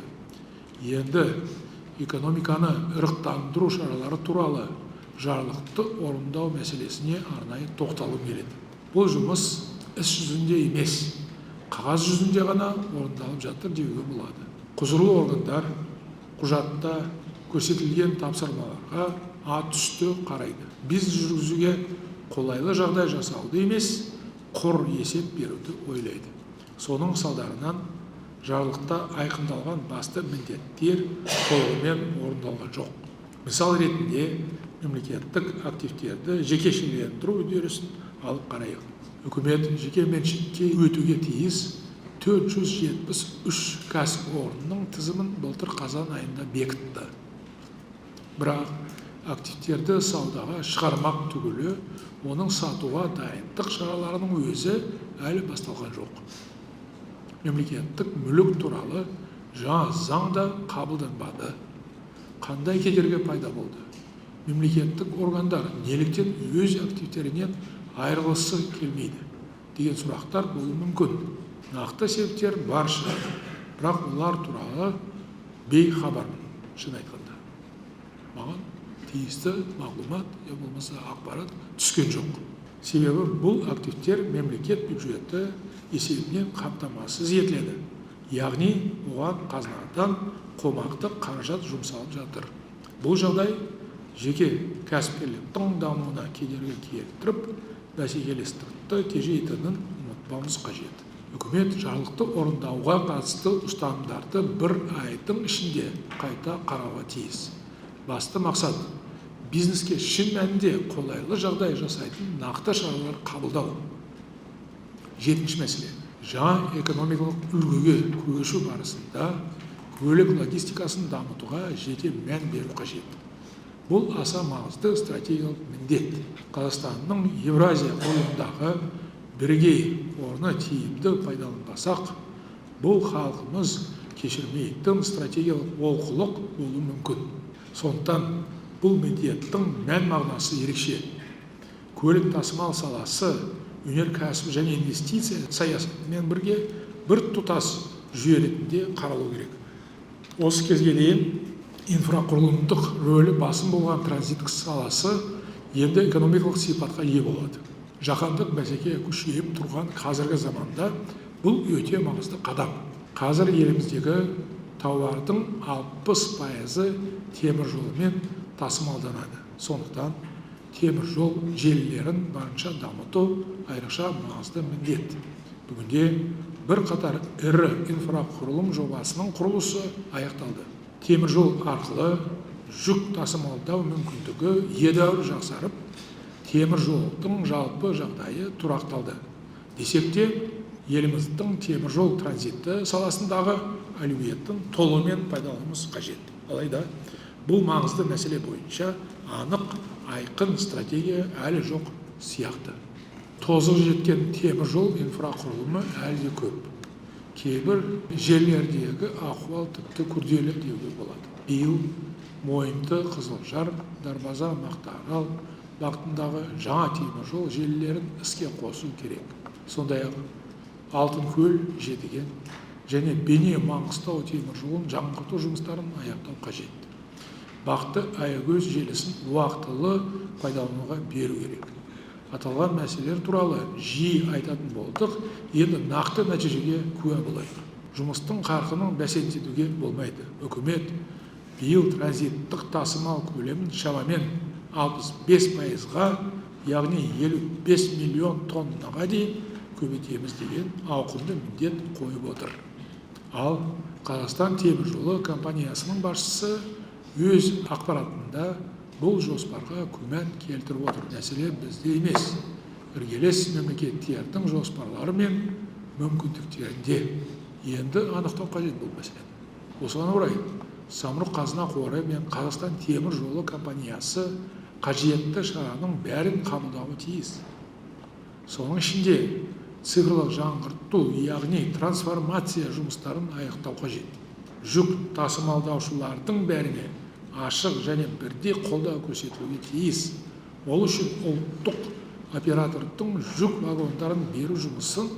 Енді экономиканы ырықтандыру шаралары туралы жарлықты орындау мәселесіне арнайы тоқталып келеді. Бұл жұмыс іс жүзінде емес, қағаз жүзінде ғана орындалып жатыр деуге болады. Құзырлы органдар құжатта көрсетілген тапсырмаларға ат-үсті қарайды. Бизнес жүргізуге қолайлы жағдай жасауды емес, құр есеп беруді ойлайды. Соның салдарынан жарлықта айқындалған басты міндеттер толығымен орындалған жоқ. Мысал ретінде мемлекеттік активтерді жекешелендіру үдерісін алып қарайық. Үкімет жеке меншікке өтуге тиіс 473 кәсіпорынның тізімін былтыр қазан айында бекітті. Бірақ активтерді саудаға шығармақ түгілі, оның сатуға дайындық шараларының өзі әлі басталған жоқ. Мемлекеттік мүлік туралы жаңа заң да қабылданбады. Қандай кедергі пайда болды? Мемлекеттік органдар неліктен өз активтерінен айырылғысы келмейді деген сұрақтар болуы мүмкін. Нақты себептер бар шығар, бірақ олар туралы бейхабармын, шын айтқанда. Маған тиісті мағлұмат я болмаса ақпарат түскен жоқ. Себебі бұл активтер мемлекет бюджеті есебінен қамтамасыз етіледі. Яғни оған қазынадан қомақты қаражат жұмсалып жатыр. Бұл жағдай жеке кәсіпкерліктің дамуына кедергі келтіріп, бәсекелестікті тежейтінін ұмытпауымыз қажет. Үкімет жарлықты орындауға қатысты ұстанымдарды бір айдың ішінде қайта қарауға тиіс. Басты мақсат бизнеске шын мәнінде қолайлы жағдай жасайтын нақты шаралар қабылдау. Жетінші мәселе. Жаңа экономикалық үлгіге көшу барысында көлік логистикасын дамытуға жете мән беру қажет. Бұл аса маңызды стратегиялық міндет. Қазақстанның Евразия ұйымындағы бірегей орны тиімді пайдаланбасақ, бұл халқымыз кешірмейтін стратегиялық олқылық болуы мүмкін. Сондықтан бұл міндеттің мән мағынасы ерекше. Көлік тасымал саласы өнеркәсіп және инвестиция саясатымен бірге бір тұтас жүйе ретінде қаралу керек. Осы кезге дейін инфрақұрылымдық рөлі басым болған транзиттік саласы енді экономикалық сипатқа ие болады. Жаһандық бәсеке күшейіп тұрған қазіргі заманда бұл өте маңызды қадам. Қазір еліміздегі тауардың 60% темір жолымен тасымалданады. Сондықтан темір жол желілерін барынша дамыту айрықша маңызды міндет. Бүгінде бір қатар ірі инфрақұрылым жобасының құрылысы аяқталды. Темір жол арқылы жүк тасымалдау мүмкіндігі едәуір жақсарып, темір жолдың жалпы жағдайы тұрақталды. Десек те, еліміздің темір жол транзиті саласындағы әлеуетін толығымен пайдалануымыз қажет. Алайда бұл маңызды мәселе бойынша анық айқын стратегия әлі жоқ сияқты. Тозығы жеткен темір жол инфрақұрылымы әлі көп. Кейбір жерлердегі ахуал тіпті күрделі деуге болады. Биыл Мойынды, Қызылжар, Дарбаза, Мақтаарал бағытындағы жаңа темір жол желілерін іске қосу керек. Сондай-ақ Алтынкөл, Жетіген және Бейне Маңғыстау темір жолын жаңғырту жұмыстарын аяқтау қажет. Бақты Аягөз желісін уақытылы пайдалануға беру керек. Аталған мәселелер туралы жиі айтатын болдық, енді нақты нәтижеге куә болайық. Жұмыстың қарқынын бәсеңдетуге болмайды. Үкімет биыл транзиттік тасымал көлемін шамамен 65%-ға, яғни 55 миллион тоннаға дейін көбейтеміз деген ауқымды міндет қойып отыр. Ал Қазақстан темір жолы компаниясының басшысы өз ақпаратында бұл жоспарға күмән келтіріп отыр. Мәселе бізде емес, іргелес мемлекеттердің жоспарлары мен мүмкіндіктерінде. Енді анықтау қажет бұл мәселе. Осыған орай Самұрық Қазына қоры мен Қазақстан темір жолы компаниясы қажетті шараның бәрін қабылдауы тиіс. Соның ішінде цифрлық жаңғырту, яғни трансформация жұмыстарын аяқтау қажет. Жүк тасымалдаушылардың бәріне ашық және бірдей қолдау көрсетілуге тиіс. Ол үшін ұлттық оператордың жүк вагондарын беру жұмысын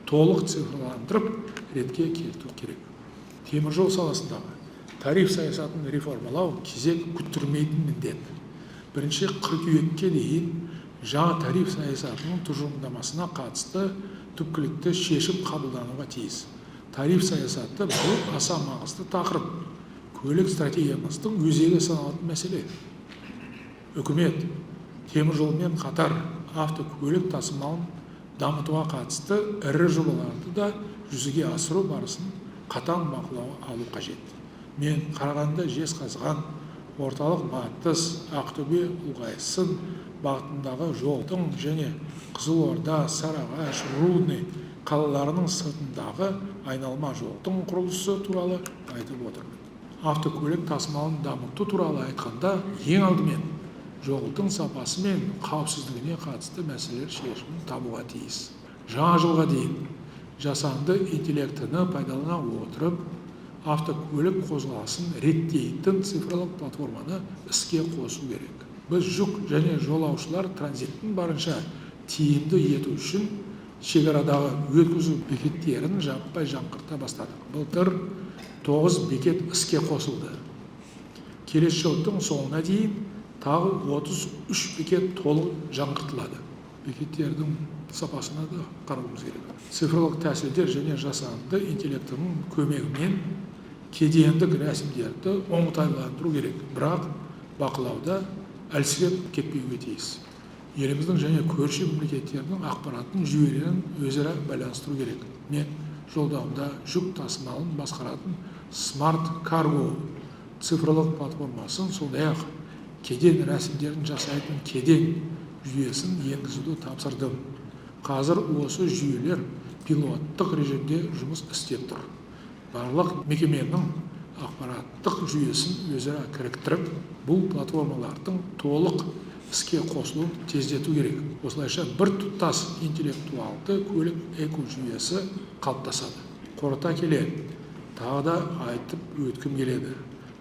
толық цифрландырып, ретке келтіру керек. Темір жол саласындағы тариф саясатын реформалау кезек күттірмейтін міндет. Бірінші қыркүйекке дейін жаңа тариф саясатының тұжырымдамасына қатысты түпкілікті шешім қабылдануға тиіс. Тариф саясаты бұл аса маңызды тақырып. Көлік стратегиямыздың өзегі саналатын мәселе. Үкімет темір жолмен қатар автокөлік тасымалын дамытуға қатысты ірі жобаларды да жүзеге асыру барысын қатаң бақылауға алу қажет. Мен Қарағанды, Жезқазған, орталық Батыс, Ақтөбе, Ұлғайсын бағытындағы жолдың және Қызылорда, Сарыағаш, Рудный қалаларының сыртындағы айналма жолдың құрылысы туралы айтып отырмын. Автокөлік тасымалын дамыту туралы айтқанда, ең алдымен жолдың сапасы мен қауіпсіздігіне қатысты мәселелер шешімін табуға тиіс. Жаңа жылға дейін жасанды интеллектіні пайдалана отырып, автокөлік қозғалысын реттейтін цифрлық платформаны іске қосу керек. Біз жүк және жолаушылар транзиттін барынша тиімді ету үшін шекарадағы өткізу бекеттерін жаппай жаңғырта бастадық. Былтыр 9 бекет іске қосылды. Келесі жылдың соңына дейін тағы 33 бекет толық жаңғыртылады. Бекеттердің сапасына да қарауымыз керек. Цифрлық тәсілдер және жасанды интеллектінің көмегімен кедендік рәсімдерді оңтайландыру керек, бірақ бақылауда әлсіреп кетпеуге тиіс. Еліміздің және көрші мемлекеттердің ақпараттың жүйелерін өзара байланыстыру керек. Мен жолдауымда жүк тасымалын басқаратын смарт карго цифрлық платформасын, сондай-ақ кеден рәсімдерін жасайтын кеден жүйесін енгізуді тапсырдым. Қазір осы жүйелер пилоттық режимде жұмыс істеп тұр. Барлық мекеменің ақпараттық жүйесін өзара кіріктіріп, бұл платформалардың толық іске қосылуын тездету керек. Осылайша бір тұтас интеллектуалды көлік экожүйесі қалыптасады. Қорыта келе, тағы да айтып өткім келеді.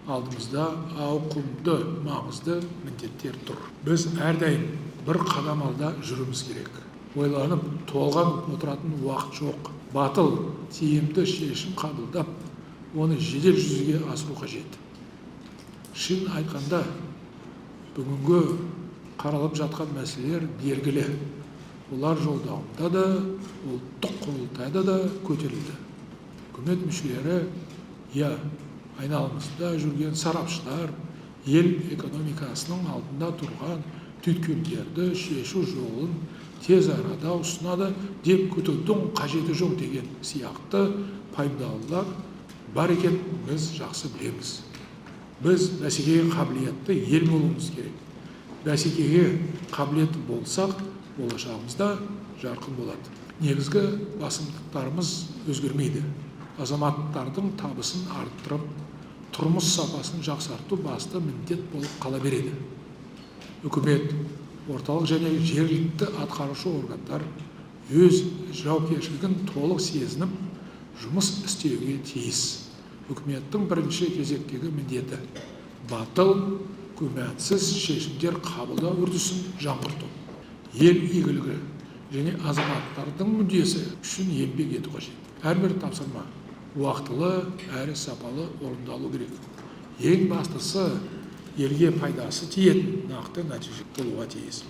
Алдымызда ауқымды, маңызды міндеттер тұр. Біз әрдайым бір қадам алда жүруіміз керек. Ойланып, толғанып отыратын уақыт жоқ. Батыл, тиімді шешім қабылдап, оны жедел жүзеге асыру қажет. Шын айтқанда, бүгінгі қаралып жатқан мәселелер белгілі. Олар жолдауында да, ұлттық құрылтайда да көтерілді. Үкімет мүшелері, айналымызда жүрген сарапшылар, ел экономикасының алдында тұрған түйткілдерді шешу жолын тез арада ұсынады деп күтудің қажеті жоқ деген сияқты пайымдаулар бар екен, біз жақсы білеміз. Біз бәсекеге қабілетті ел болуымыз керек. Бәсекеге қабілетті болсақ, болашағымызда жарқын болады. Негізгі басымдықтарымыз өзгермейді. Азаматтардың табысын арттырып, тұрмыс сапасын жақсарту басты міндет болып қала береді. Үкімет, орталық және жергілікті атқарушы органдар өз жауапкершілігін толық сезініп, жұмыс істеуге тиіс. Үкіметтің бірінші кезектегі міндеті батыл, күмәнсіз шешімдер қабылдау үрдісін жаңғырту. Ел игілігі және азаматтардың мүддесі үшін еңбек ету қажет. Әрбір тапсырма уақытылы әрі сапалы орындалу керек. Ең бастысы елге пайдасы тиетін нақты нәтиже болуға тиіс.